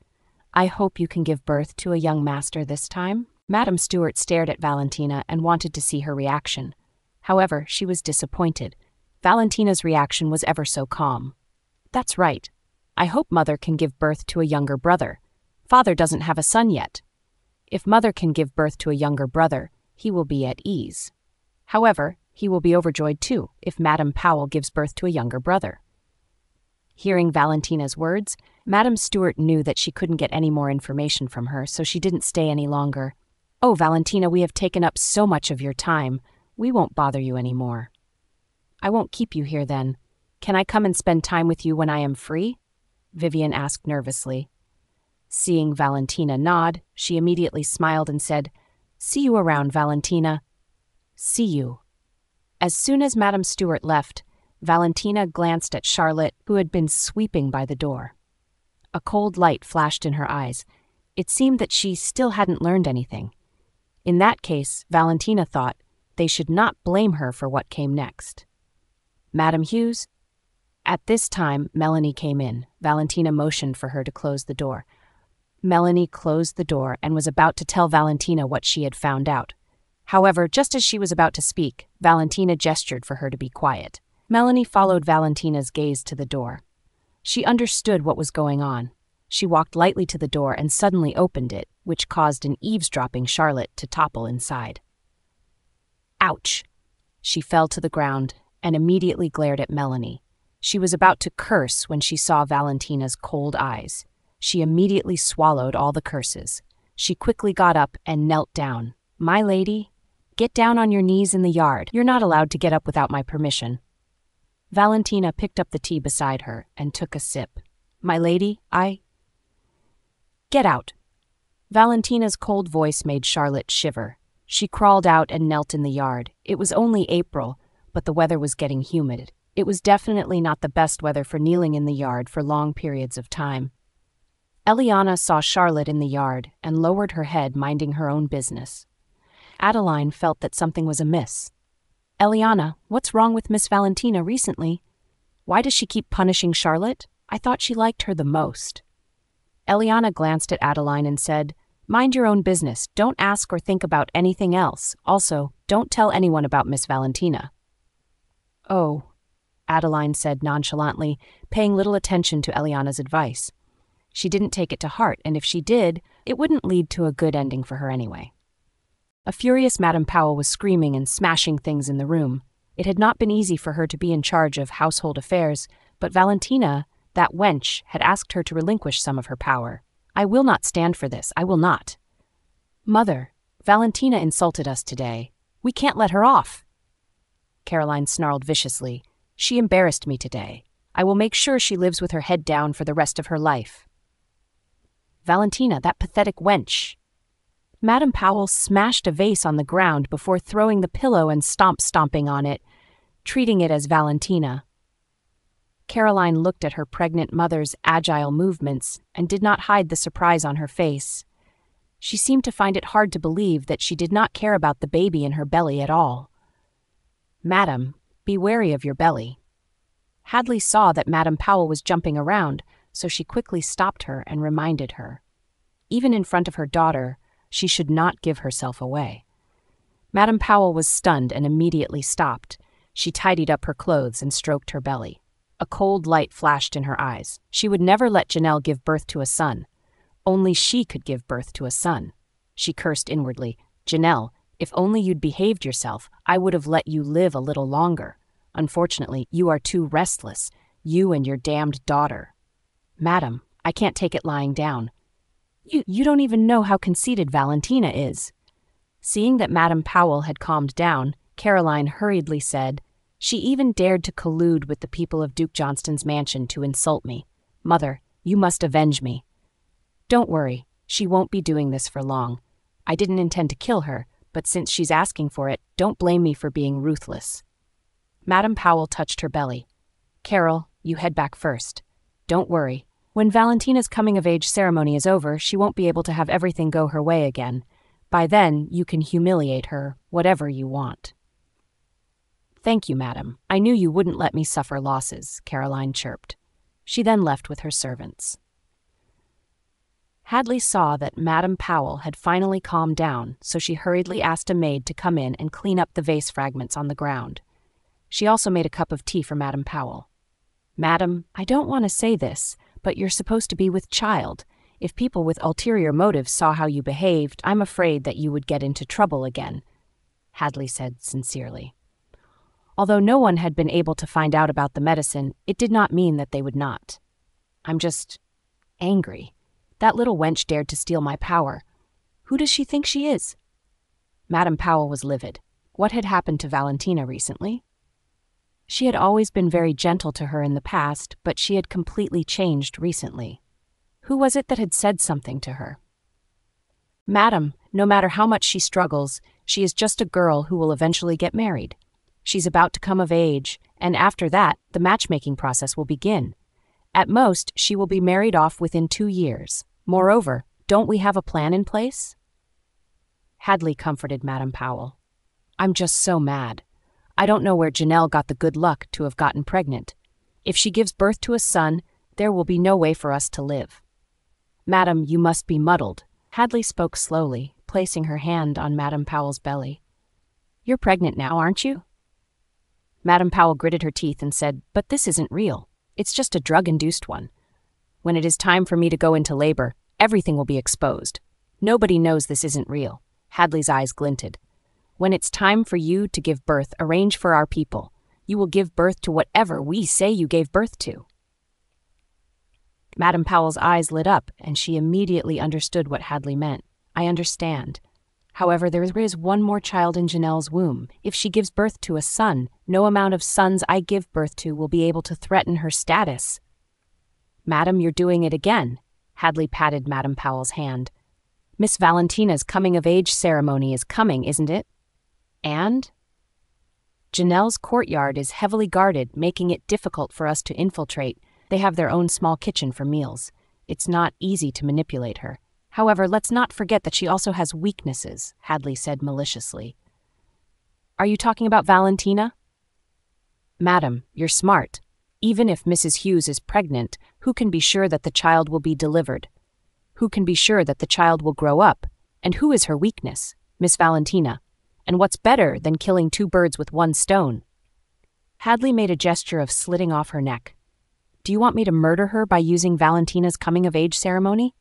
I hope you can give birth to a young master this time." Madame Stuart stared at Valentina and wanted to see her reaction. However, she was disappointed. Valentina's reaction was ever so calm. "That's right. I hope Mother can give birth to a younger brother. Father doesn't have a son yet. If Mother can give birth to a younger brother, he will be at ease. However, he will be overjoyed too if Madame Powell gives birth to a younger brother." Hearing Valentina's words, Madame Stuart knew that she couldn't get any more information from her, so she didn't stay any longer. "Oh, Valentina, we have taken up so much of your time. We won't bother you anymore." "I won't keep you here then. Can I come and spend time with you when I am free?" Vivian asked nervously. Seeing Valentina nod, she immediately smiled and said, "See you around, Valentina." "See you." As soon as Madame Stuart left, Valentina glanced at Charlotte, who had been sweeping by the door. A cold light flashed in her eyes. It seemed that she still hadn't learned anything. In that case, Valentina thought, they should not blame her for what came next. "Madam Hughes?" At this time, Melanie came in. Valentina motioned for her to close the door. Melanie closed the door and was about to tell Valentina what she had found out. However, just as she was about to speak, Valentina gestured for her to be quiet. Melanie followed Valentina's gaze to the door. She understood what was going on. She walked lightly to the door and suddenly opened it, which caused an eavesdropping Charlotte to topple inside. Ouch! She fell to the ground and immediately glared at Melanie. She was about to curse when she saw Valentina's cold eyes. She immediately swallowed all the curses. She quickly got up and knelt down. "My lady, get down on your knees in the yard. You're not allowed to get up without my permission." Valentina picked up the tea beside her and took a sip. "My lady, Get out." Valentina's cold voice made Charlotte shiver. She crawled out and knelt in the yard. It was only April, but the weather was getting humid. It was definitely not the best weather for kneeling in the yard for long periods of time. Eliana saw Charlotte in the yard and lowered her head, minding her own business. Adeline felt that something was amiss. "Eliana, what's wrong with Miss Valentina recently? Why does she keep punishing Charlotte? I thought she liked her the most." Eliana glanced at Adeline and said, "Mind your own business. Don't ask or think about anything else. Also, don't tell anyone about Miss Valentina." "Oh," Adeline said nonchalantly, paying little attention to Eliana's advice. She didn't take it to heart, and if she did, it wouldn't lead to a good ending for her anyway. A furious Madame Powell was screaming and smashing things in the room. It had not been easy for her to be in charge of household affairs, but Valentina, that wench, had asked her to relinquish some of her power. "I will not stand for this. I will not." "Mother, Valentina insulted us today. We can't let her off." Caroline snarled viciously. "She embarrassed me today. I will make sure she lives with her head down for the rest of her life." "Valentina, that pathetic wench." Madame Powell smashed a vase on the ground before throwing the pillow and stomping on it, treating it as Valentina. Caroline looked at her pregnant mother's agile movements and did not hide the surprise on her face. She seemed to find it hard to believe that she did not care about the baby in her belly at all. "Madam, be wary of your belly." Hadley saw that Madame Powell was jumping around, so she quickly stopped her and reminded her. Even in front of her daughter, she should not give herself away. Madame Powell was stunned and immediately stopped. She tidied up her clothes and stroked her belly. A cold light flashed in her eyes. She would never let Janelle give birth to a son. Only she could give birth to a son. She cursed inwardly. "Janelle, if only you'd behaved yourself, I would have let you live a little longer. Unfortunately, you are too restless, you and your damned daughter." "Madam, I can't take it lying down." You don't even know how conceited Valentina is." Seeing that Madame Powell had calmed down, Caroline hurriedly said, "She even dared to collude with the people of Duke Johnston's mansion to insult me. Mother, you must avenge me." "Don't worry, she won't be doing this for long. I didn't intend to kill her, but since she's asking for it, don't blame me for being ruthless." Madame Powell touched her belly. "Carol, you head back first. Don't worry. When Valentina's coming-of-age ceremony is over, she won't be able to have everything go her way again. By then, you can humiliate her, whatever you want." "Thank you, madam. I knew you wouldn't let me suffer losses," Caroline chirped. She then left with her servants. Hadley saw that Madame Powell had finally calmed down, so she hurriedly asked a maid to come in and clean up the vase fragments on the ground. She also made a cup of tea for Madame Powell. "Madam, I don't want to say this, but you're supposed to be with child. If people with ulterior motives saw how you behaved, I'm afraid that you would get into trouble again," Hadley said sincerely. Although no one had been able to find out about the medicine, it did not mean that they would not. I'm just angry. That little wench dared to steal my power. Who does she think she is? Madame Powell was livid. What had happened to Valentina recently? She had always been very gentle to her in the past, but she had completely changed recently. Who was it that had said something to her? Madam, no matter how much she struggles, she is just a girl who will eventually get married. She's about to come of age, and after that, the matchmaking process will begin. At most, she will be married off within 2 years. Moreover, don't we have a plan in place? Hadley comforted Madame Powell. I'm just so mad. I don't know where Janelle got the good luck to have gotten pregnant. If she gives birth to a son, there will be no way for us to live. Madam, you must be muddled. Hadley spoke slowly, placing her hand on Madame Powell's belly. You're pregnant now, aren't you? Madame Powell gritted her teeth and said, But this isn't real. It's just a drug-induced one. When it is time for me to go into labor, everything will be exposed. Nobody knows this isn't real. Hadley's eyes glinted. When it's time for you to give birth, arrange for our people. You will give birth to whatever we say you gave birth to. Madame Powell's eyes lit up, and she immediately understood what Hadley meant. I understand. However, there is one more child in Janelle's womb. If she gives birth to a son, no amount of sons I give birth to will be able to threaten her status. Madam, you're doing it again. Hadley patted Madame Powell's hand. Miss Valentina's coming-of-age ceremony is coming, isn't it? And? Janelle's courtyard is heavily guarded, making it difficult for us to infiltrate. They have their own small kitchen for meals. It's not easy to manipulate her. However, let's not forget that she also has weaknesses, Hadley said maliciously. Are you talking about Valentina? Madam, you're smart. Even if Mrs. Hughes is pregnant, who can be sure that the child will be delivered? Who can be sure that the child will grow up? And who is her weakness? Miss Valentina. And what's better than killing 2 birds with 1 stone? Hadley made a gesture of slitting off her neck. Do you want me to murder her by using Valentina's coming-of-age ceremony?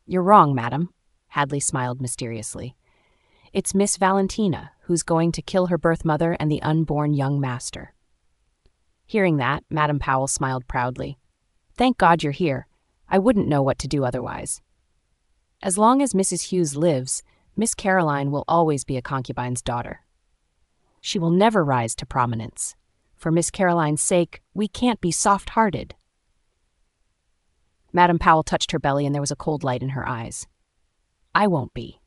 You're wrong, madam, Hadley smiled mysteriously. It's Miss Valentina who's going to kill her birth mother and the unborn young master. Hearing that, Madame Powell smiled proudly. Thank God you're here. I wouldn't know what to do otherwise. As long as Mrs. Hughes lives, Miss Caroline will always be a concubine's daughter. She will never rise to prominence. For Miss Caroline's sake, we can't be soft-hearted. Madame Powell touched her belly and there was a cold light in her eyes. I won't be.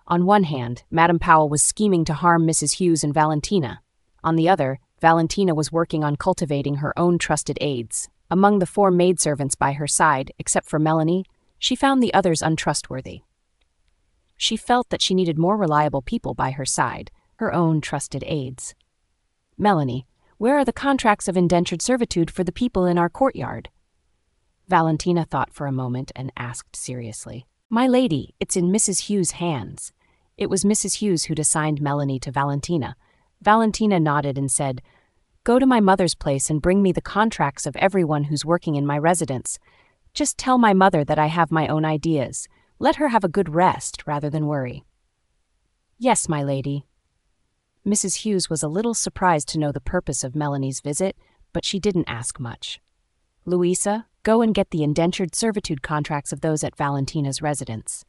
On one hand, Madame Powell was scheming to harm Mrs. Hughes and Valentina. On the other, Valentina was working on cultivating her own trusted aides. Among the 4 maidservants by her side, except for Melanie, she found the others untrustworthy. She felt that she needed more reliable people by her side, her own trusted aides. Melanie, where are the contracts of indentured servitude for the people in our courtyard? Valentina thought for a moment and asked seriously. My lady, it's in Mrs. Hughes' hands. It was Mrs. Hughes who'd assigned Melanie to Valentina. Valentina nodded and said, Go to my mother's place and bring me the contracts of everyone who's working in my residence. Just tell my mother that I have my own ideas. Let her have a good rest rather than worry. Yes, my lady. Mrs. Hughes was a little surprised to know the purpose of Melanie's visit, but she didn't ask much. Louisa, go and get the indentured servitude contracts of those at Valentina's residence.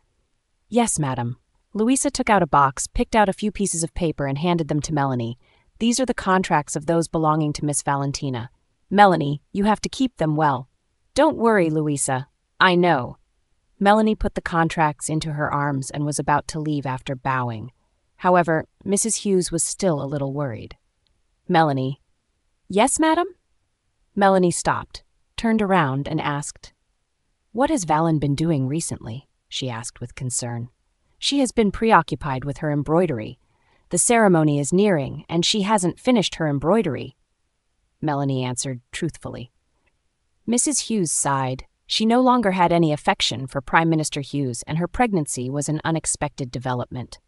Yes, madam. Louisa took out a box, picked out a few pieces of paper, and handed them to Melanie. These are the contracts of those belonging to Miss Valentina. Melanie, you have to keep them well. Don't worry, Louisa. I know. Melanie put the contracts into her arms and was about to leave after bowing. However, Mrs. Hughes was still a little worried. Melanie. Yes, madam? Melanie stopped, turned around, and asked, What has Valen been doing recently? She asked with concern. She has been preoccupied with her embroidery. The ceremony is nearing, and she hasn't finished her embroidery. Melanie answered truthfully. Mrs. Hughes sighed. She no longer had any affection for Prime Minister Hughes, and her pregnancy was an unexpected development.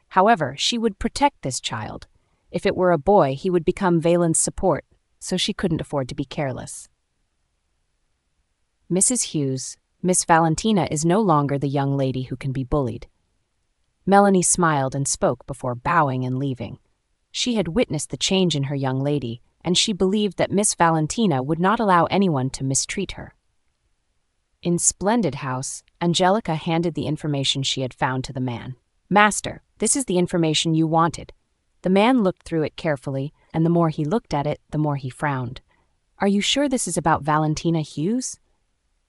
However, she would protect this child. If it were a boy, he would become Valen's support, so she couldn't afford to be careless. Mrs. Hughes, Miss Valentina is no longer the young lady who can be bullied. Melanie smiled and spoke before bowing and leaving. She had witnessed the change in her young lady, and she believed that Miss Valentina would not allow anyone to mistreat her. In Splendid House, Angelica handed the information she had found to the man. "Master, this is the information you wanted." The man looked through it carefully, and the more he looked at it, the more he frowned. "Are you sure this is about Valentina Hughes?"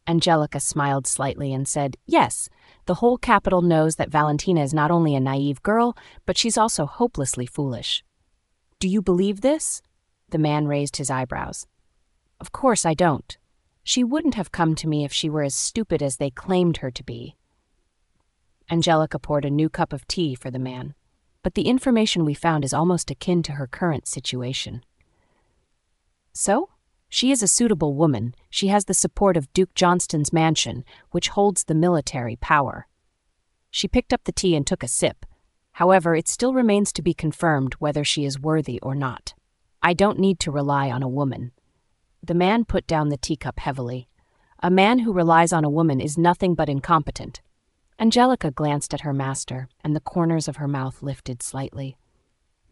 Angelica smiled slightly and said, "Yes, the whole capital knows that Valentina is not only a naive girl, but she's also hopelessly foolish." "Do you believe this?" The man raised his eyebrows. "Of course I don't. She wouldn't have come to me if she were as stupid as they claimed her to be." Angelica poured a new cup of tea for the man. "But the information we found is almost akin to her current situation." "So? She is a suitable woman. She has the support of Duke Johnston's mansion, which holds the military power." She picked up the tea and took a sip. "However, it still remains to be confirmed whether she is worthy or not. I don't need to rely on a woman." The man put down the teacup heavily. "A man who relies on a woman is nothing but incompetent." Angelica glanced at her master, and the corners of her mouth lifted slightly.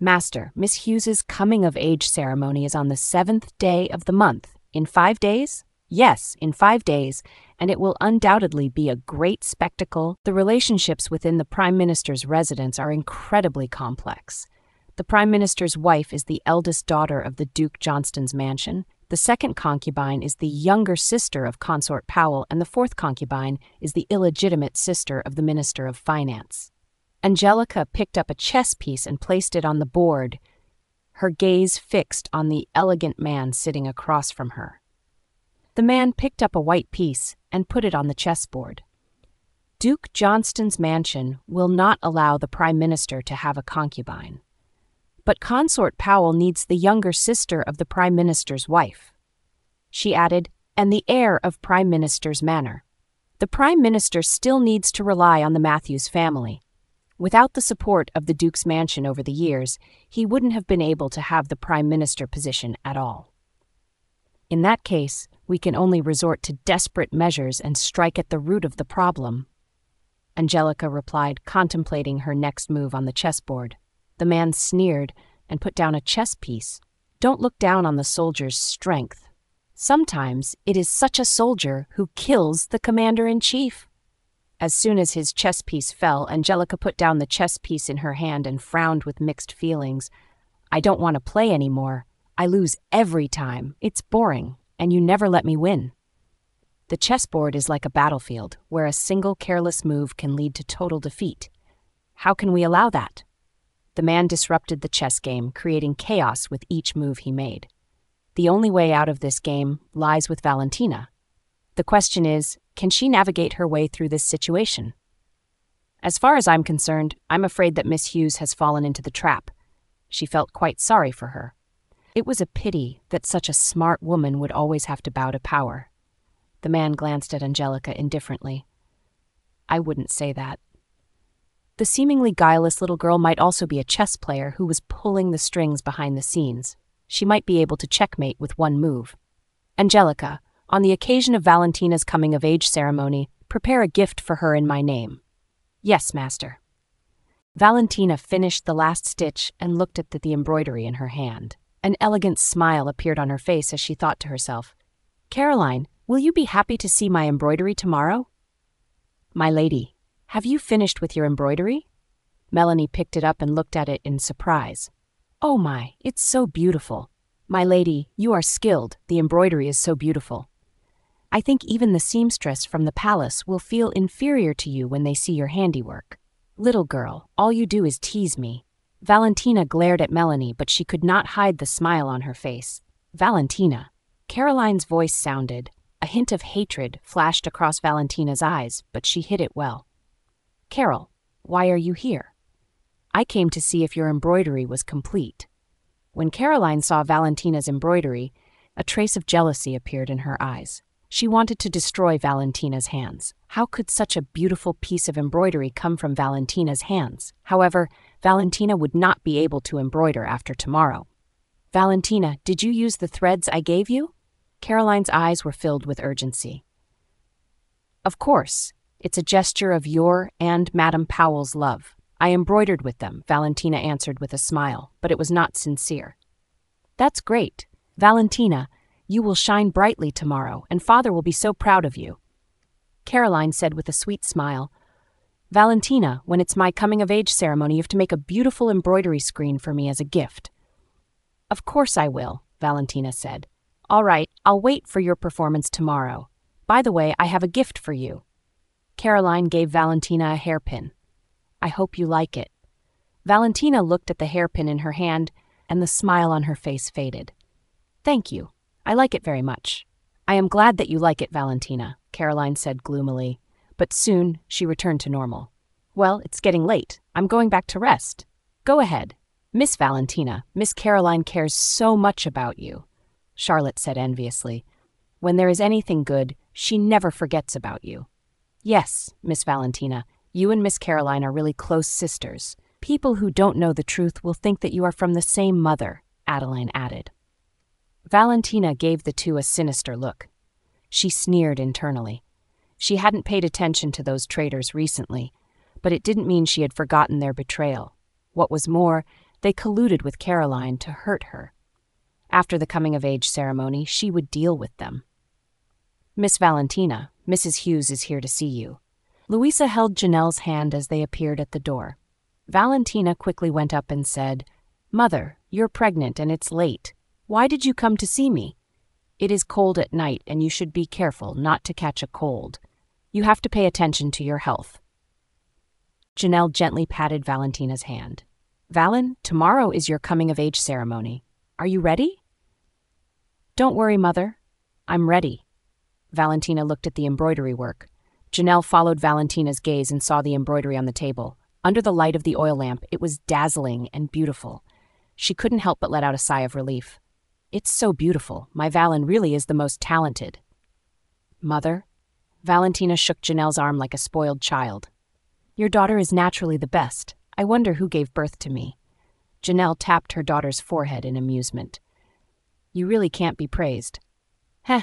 "Master, Miss Hughes's coming-of-age ceremony is on the 7th day of the month. In 5 days? Yes, in 5 days, and it will undoubtedly be a great spectacle. The relationships within the Prime Minister's residence are incredibly complex. The Prime Minister's wife is the eldest daughter of the Duke Johnston's mansion. The second concubine is the younger sister of Consort Powell, and the fourth concubine is the illegitimate sister of the Minister of Finance." Angelica picked up a chess piece and placed it on the board, her gaze fixed on the elegant man sitting across from her. The man picked up a white piece and put it on the chessboard. "Duke Johnston's mansion will not allow the Prime Minister to have a concubine. But Consort Powell needs the younger sister of the Prime Minister's wife." She added, "and the heir of Prime Minister's manor. The Prime Minister still needs to rely on the Matthews family. Without the support of the Duke's mansion over the years, he wouldn't have been able to have the Prime Minister position at all. In that case, we can only resort to desperate measures and strike at the root of the problem." Angelica replied, contemplating her next move on the chessboard. The man sneered and put down a chess piece. "Don't look down on the soldier's strength. Sometimes it is such a soldier who kills the commander-in-chief." As soon as his chess piece fell, Angelica put down the chess piece in her hand and frowned with mixed feelings. "I don't want to play anymore. I lose every time. It's boring, and you never let me win." "The chessboard is like a battlefield, where a single careless move can lead to total defeat. How can we allow that?" The man disrupted the chess game, creating chaos with each move he made. "The only way out of this game lies with Valentina. The question is, can she navigate her way through this situation? As far as I'm concerned, I'm afraid that Miss Hughes has fallen into the trap." She felt quite sorry for her. It was a pity that such a smart woman would always have to bow to power. The man glanced at Angelica indifferently. "I wouldn't say that. The seemingly guileless little girl might also be a chess player who was pulling the strings behind the scenes. She might be able to checkmate with one move. Angelica, on the occasion of Valentina's coming-of-age ceremony, prepare a gift for her in my name." "Yes, master." Valentina finished the last stitch and looked at the embroidery in her hand. An elegant smile appeared on her face as she thought to herself, "Caroline, will you be happy to see my embroidery tomorrow?" "My lady, have you finished with your embroidery?" Melanie picked it up and looked at it in surprise. "Oh my, it's so beautiful. My lady, you are skilled. The embroidery is so beautiful. I think even the seamstress from the palace will feel inferior to you when they see your handiwork. Little girl, all you do is tease me." Valentina glared at Melanie, but she could not hide the smile on her face. "Valentina." Caroline's voice sounded. A hint of hatred flashed across Valentina's eyes, but she hid it well. "Carol, why are you here?" "I came to see if your embroidery was complete." When Caroline saw Valentina's embroidery, a trace of jealousy appeared in her eyes. She wanted to destroy Valentina's hands. How could such a beautiful piece of embroidery come from Valentina's hands? However, Valentina would not be able to embroider after tomorrow. "Valentina, did you use the threads I gave you?" Caroline's eyes were filled with urgency. "Of course. It's a gesture of your and Madame Powell's love." I embroidered with them, Valentina answered with a smile, but it was not sincere. That's great. Valentina, you will shine brightly tomorrow, and Father will be so proud of you. Caroline said with a sweet smile, Valentina, when it's my coming-of-age ceremony, you have to make a beautiful embroidery screen for me as a gift. Of course I will, Valentina said. All right, I'll wait for your performance tomorrow. By the way, I have a gift for you. Caroline gave Valentina a hairpin. I hope you like it. Valentina looked at the hairpin in her hand, and the smile on her face faded. Thank you. I like it very much. I am glad that you like it, Valentina, Caroline said gloomily, but soon she returned to normal. Well, it's getting late. I'm going back to rest. Go ahead. Miss Valentina, Miss Caroline cares so much about you, Charlotte said enviously. When there is anything good, she never forgets about you. Yes, Miss Valentina, you and Miss Caroline are really close sisters. People who don't know the truth will think that you are from the same mother, Adeline added. Valentina gave the two a sinister look. She sneered internally. She hadn't paid attention to those traitors recently, but it didn't mean she had forgotten their betrayal. What was more, they colluded with Caroline to hurt her. After the coming-of-age ceremony, she would deal with them. Miss Valentina, Mrs. Hughes is here to see you. Louisa held Janelle's hand as they appeared at the door. Valentina quickly went up and said, Mother, you're pregnant and it's late. Why did you come to see me? It is cold at night and you should be careful not to catch a cold. You have to pay attention to your health. Janelle gently patted Valentina's hand. Valen, tomorrow is your coming-of-age ceremony. Are you ready? Don't worry, Mother. I'm ready. Valentina looked at the embroidery work. Janelle followed Valentina's gaze and saw the embroidery on the table. Under the light of the oil lamp, it was dazzling and beautiful. She couldn't help but let out a sigh of relief. It's so beautiful. My Valen really is the most talented. Mother? Valentina shook Janelle's arm like a spoiled child. Your daughter is naturally the best. I wonder who gave birth to me. Janelle tapped her daughter's forehead in amusement. You really can't be praised. Heh.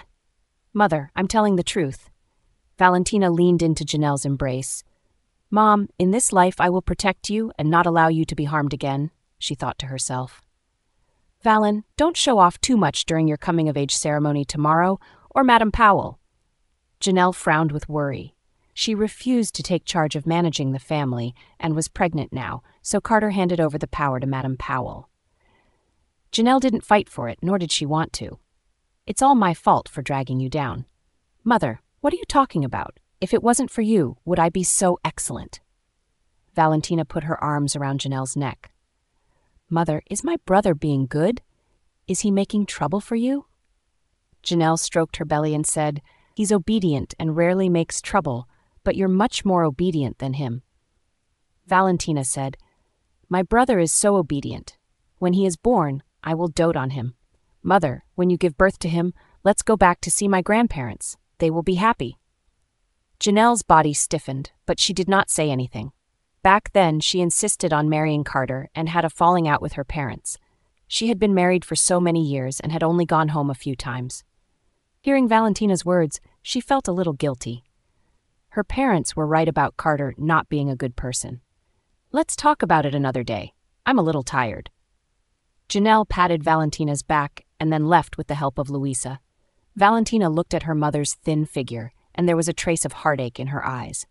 Mother, I'm telling the truth. Valentina leaned into Janelle's embrace. Mom, in this life I will protect you and not allow you to be harmed again, she thought to herself. Valen, don't show off too much during your coming-of-age ceremony tomorrow, or Madame Powell. Janelle frowned with worry. She refused to take charge of managing the family and was pregnant now, so Carter handed over the power to Madame Powell. Janelle didn't fight for it, nor did she want to. It's all my fault for dragging you down. Mother, what are you talking about? If it wasn't for you, would I be so excellent? Valentina put her arms around Janelle's neck. Mother, is my brother being good? Is he making trouble for you? Janelle stroked her belly and said, He's obedient and rarely makes trouble, but you're much more obedient than him. Valentina said, My brother is so obedient. When he is born, I will dote on him. Mother, when you give birth to him, let's go back to see my grandparents. They will be happy. Janelle's body stiffened, but she did not say anything. Back then, she insisted on marrying Carter and had a falling out with her parents. She had been married for so many years and had only gone home a few times. Hearing Valentina's words, she felt a little guilty. Her parents were right about Carter not being a good person. Let's talk about it another day. I'm a little tired. Janelle patted Valentina's back and then left with the help of Louisa. Valentina looked at her mother's thin figure, and there was a trace of heartache in her eyes.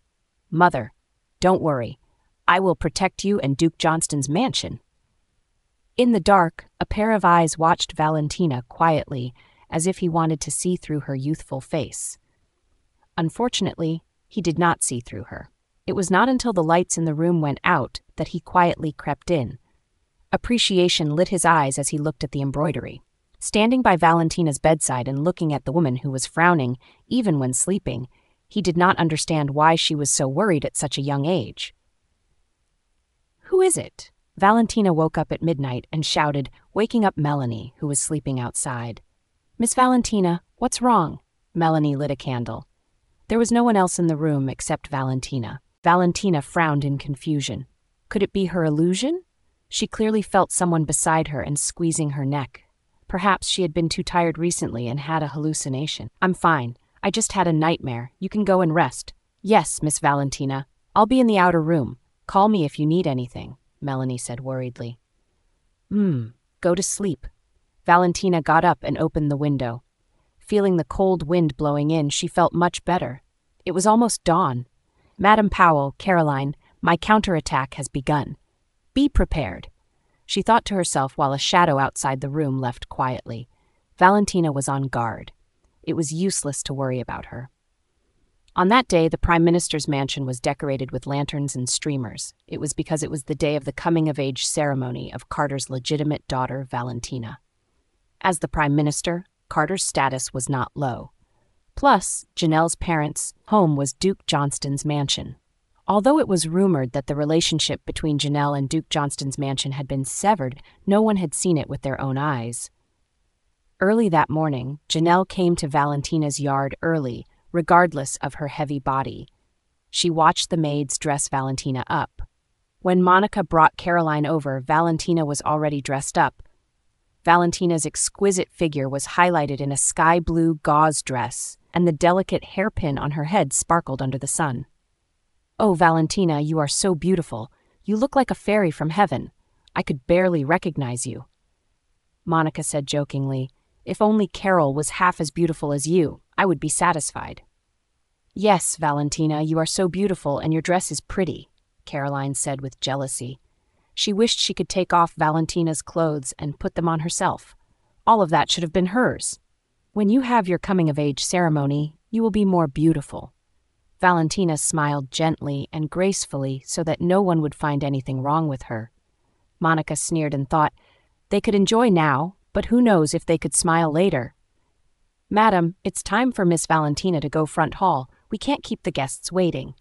Mother, don't worry. I will protect you and Duke Johnston's mansion. In the dark, a pair of eyes watched Valentina quietly, as if he wanted to see through her youthful face. Unfortunately, he did not see through her. It was not until the lights in the room went out that he quietly crept in. Appreciation lit his eyes as he looked at the embroidery. Standing by Valentina's bedside and looking at the woman who was frowning, even when sleeping, he did not understand why she was so worried at such a young age. Who is it? Valentina woke up at midnight and shouted, waking up Melanie, who was sleeping outside. Miss Valentina, what's wrong? Melanie lit a candle. There was no one else in the room except Valentina. Valentina frowned in confusion. Could it be her illusion? She clearly felt someone beside her and squeezing her neck. Perhaps she had been too tired recently and had a hallucination. I'm fine. I just had a nightmare. You can go and rest. Yes, Miss Valentina. I'll be in the outer room. Call me if you need anything, Melanie said worriedly. Go to sleep. Valentina got up and opened the window. Feeling the cold wind blowing in, she felt much better. It was almost dawn. Madam Powell, Caroline, my counterattack has begun. Be prepared. She thought to herself while a shadow outside the room left quietly. Valentina was on guard. It was useless to worry about her. On that day, the Prime Minister's mansion was decorated with lanterns and streamers. It was because it was the day of the coming-of-age ceremony of Carter's legitimate daughter, Valentina. As the Prime Minister, Carter's status was not low. Plus, Janelle's parents' home was Duke Johnston's mansion. Although it was rumored that the relationship between Janelle and Duke Johnston's mansion had been severed, no one had seen it with their own eyes. Early that morning, Janelle came to Valentina's yard early, regardless of her heavy body. She watched the maids dress Valentina up. When Monica brought Caroline over, Valentina was already dressed up. Valentina's exquisite figure was highlighted in a sky-blue gauze dress, and the delicate hairpin on her head sparkled under the sun. "Oh, Valentina, you are so beautiful. You look like a fairy from heaven. I could barely recognize you," Monica said jokingly. "If only Carol was half as beautiful as you, I would be satisfied." "Yes, Valentina, you are so beautiful and your dress is pretty," Caroline said with jealousy. She wished she could take off Valentina's clothes and put them on herself. All of that should have been hers. "When you have your coming-of-age ceremony, you will be more beautiful." Valentina smiled gently and gracefully so that no one would find anything wrong with her. Monica sneered and thought, they could enjoy now, but who knows if they could smile later. "Madam, it's time for Miss Valentina to go front hall. We can't keep the guests waiting,"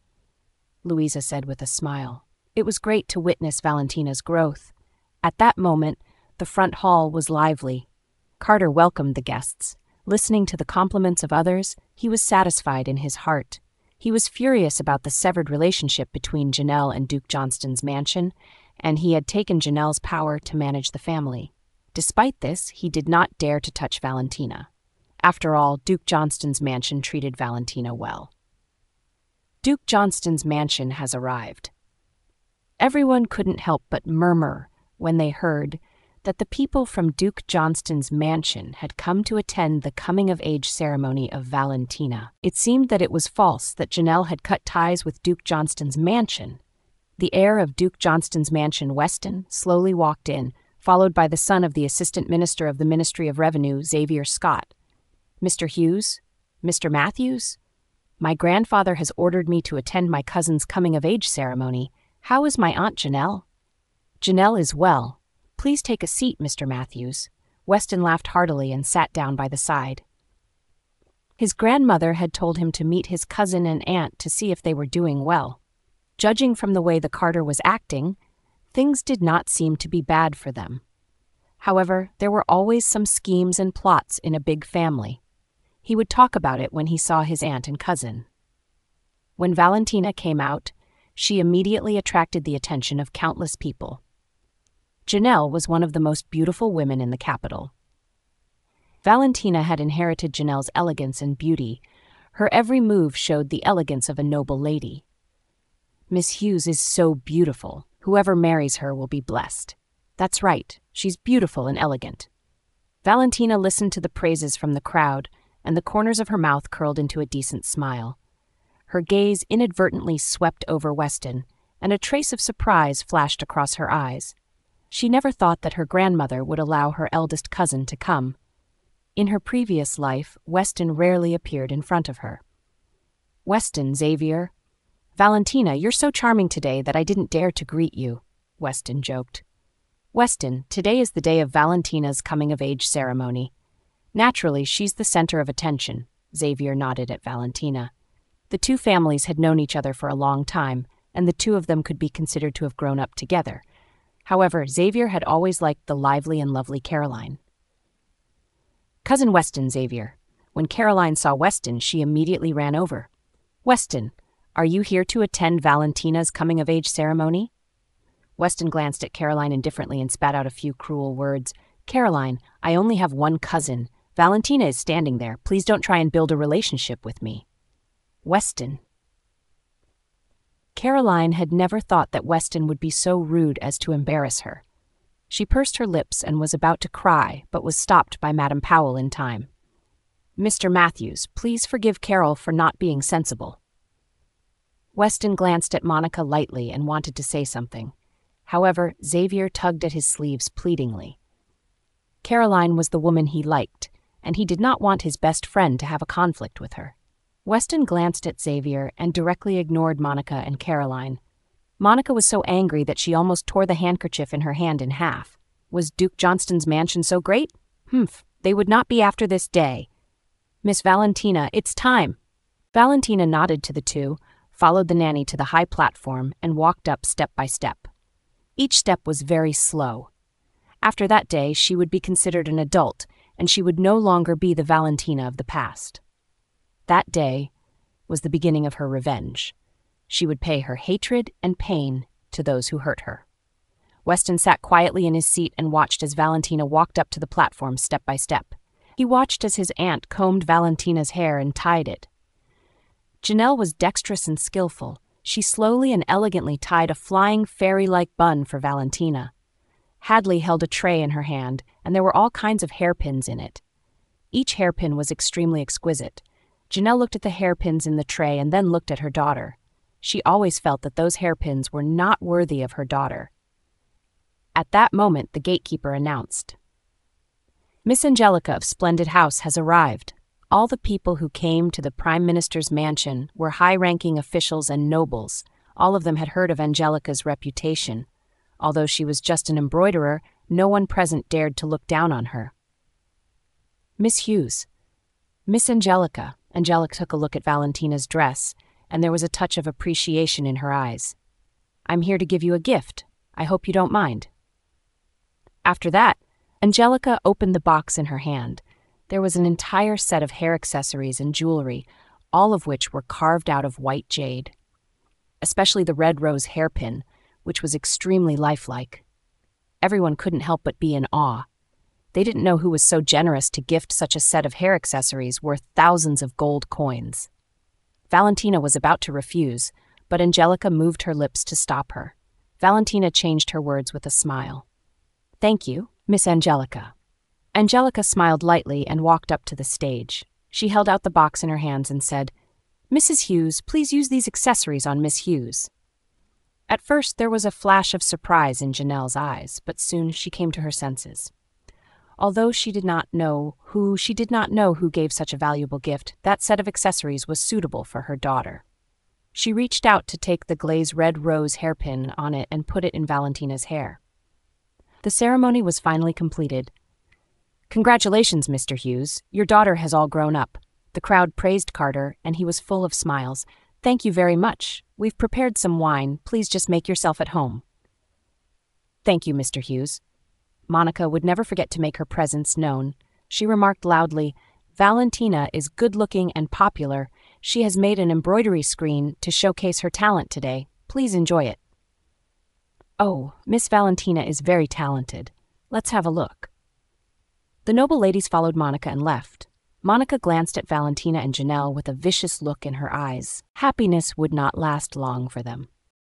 Louisa said with a smile. It was great to witness Valentina's growth. At that moment, the front hall was lively. Carter welcomed the guests. Listening to the compliments of others, he was satisfied in his heart. He was furious about the severed relationship between Janelle and Duke Johnston's mansion, and he had taken Janelle's power to manage the family. Despite this, he did not dare to touch Valentina. After all, Duke Johnston's mansion treated Valentina well. Duke Johnston's mansion has arrived. Everyone couldn't help but murmur when they heard that the people from Duke Johnston's mansion had come to attend the coming-of-age ceremony of Valentina. It seemed that it was false that Janelle had cut ties with Duke Johnston's mansion. The heir of Duke Johnston's mansion, Weston, slowly walked in, followed by the son of the Assistant Minister of the Ministry of Revenue, Xavier Scott. "Mr. Hughes? Mr. Matthews? My grandfather has ordered me to attend my cousin's coming-of-age ceremony. How is my Aunt Janelle?" "Janelle is well. Please take a seat, Mr. Matthews." Weston laughed heartily and sat down by the side. His grandmother had told him to meet his cousin and aunt to see if they were doing well. Judging from the way the Carter was acting, things did not seem to be bad for them. However, there were always some schemes and plots in a big family. He would talk about it when he saw his aunt and cousin. When Valentina came out, she immediately attracted the attention of countless people. Janelle was one of the most beautiful women in the capital. Valentina had inherited Janelle's elegance and beauty. Her every move showed the elegance of a noble lady. "Miss Hughes is so beautiful. Whoever marries her will be blessed." "That's right. She's beautiful and elegant." Valentina listened to the praises from the crowd, and the corners of her mouth curled into a decent smile. Her gaze inadvertently swept over Weston, and a trace of surprise flashed across her eyes. She never thought that her grandmother would allow her eldest cousin to come. In her previous life, Weston rarely appeared in front of her. "Weston, Xavier." "Valentina, you're so charming today that I didn't dare to greet you," Weston joked. "Weston, today is the day of Valentina's coming-of-age ceremony. Naturally, she's the center of attention," Xavier nodded at Valentina. The two families had known each other for a long time, and the two of them could be considered to have grown up together. However, Xavier had always liked the lively and lovely Caroline. "Cousin Weston, Xavier." When Caroline saw Weston, she immediately ran over. "Weston, are you here to attend Valentina's coming-of-age ceremony?" Weston glanced at Caroline indifferently and spat out a few cruel words. "Caroline, I only have one cousin. Valentina is standing there. Please don't try and build a relationship with me." "Weston." Caroline had never thought that Weston would be so rude as to embarrass her. She pursed her lips and was about to cry, but was stopped by Madame Powell in time. "Mr. Matthews, please forgive Carol for not being sensible." Weston glanced at Monica lightly and wanted to say something. However, Xavier tugged at his sleeves pleadingly. Caroline was the woman he liked, and he did not want his best friend to have a conflict with her. Weston glanced at Xavier and directly ignored Monica and Caroline. Monica was so angry that she almost tore the handkerchief in her hand in half. Was Duke Johnston's mansion so great? They would not be after this day. "Miss Valentina, it's time." Valentina nodded to the two, followed the nanny to the high platform, and walked up step by step. Each step was very slow. After that day, she would be considered an adult, and she would no longer be the Valentina of the past. That day was the beginning of her revenge. She would pay her hatred and pain to those who hurt her. Weston sat quietly in his seat and watched as Valentina walked up to the platform step by step. He watched as his aunt combed Valentina's hair and tied it. Janelle was dexterous and skillful. She slowly and elegantly tied a flying fairy-like bun for Valentina. Hadley held a tray in her hand, and there were all kinds of hairpins in it. Each hairpin was extremely exquisite. Janelle looked at the hairpins in the tray and then looked at her daughter. She always felt that those hairpins were not worthy of her daughter. At that moment, the gatekeeper announced, "Miss Angelica of Splendid House has arrived." All the people who came to the Prime Minister's mansion were high-ranking officials and nobles. All of them had heard of Angelica's reputation. Although she was just an embroiderer, no one present dared to look down on her. "Miss Hughes." "Miss Angelica." Angelica took a look at Valentina's dress, and there was a touch of appreciation in her eyes. "I'm here to give you a gift. I hope you don't mind." After that, Angelica opened the box in her hand. There was an entire set of hair accessories and jewelry, all of which were carved out of white jade. Especially the red rose hairpin, which was extremely lifelike. Everyone couldn't help but be in awe. They didn't know who was so generous to gift such a set of hair accessories worth thousands of gold coins. Valentina was about to refuse, but Angelica moved her lips to stop her. Valentina changed her words with a smile. "Thank you, Miss Angelica." Angelica smiled lightly and walked up to the stage. She held out the box in her hands and said, "Mrs. Hughes, please use these accessories on Miss Hughes." At first there was a flash of surprise in Janelle's eyes, but soon she came to her senses. Although she did not know who gave such a valuable gift, that set of accessories was suitable for her daughter. She reached out to take the glazed red rose hairpin on it and put it in Valentina's hair. The ceremony was finally completed. "Congratulations, Mr. Hughes. Your daughter has all grown up." The crowd praised Carter, and he was full of smiles. "Thank you very much. We've prepared some wine. Please just make yourself at home." "Thank you, Mr. Hughes." Monica would never forget to make her presence known. She remarked loudly, "Valentina is good-looking and popular. She has made an embroidery screen to showcase her talent today. Please enjoy it." "Oh, Miss Valentina is very talented. Let's have a look." The noble ladies followed Monica and left. Monica glanced at Valentina and Janelle with a vicious look in her eyes. Happiness would not last long for them.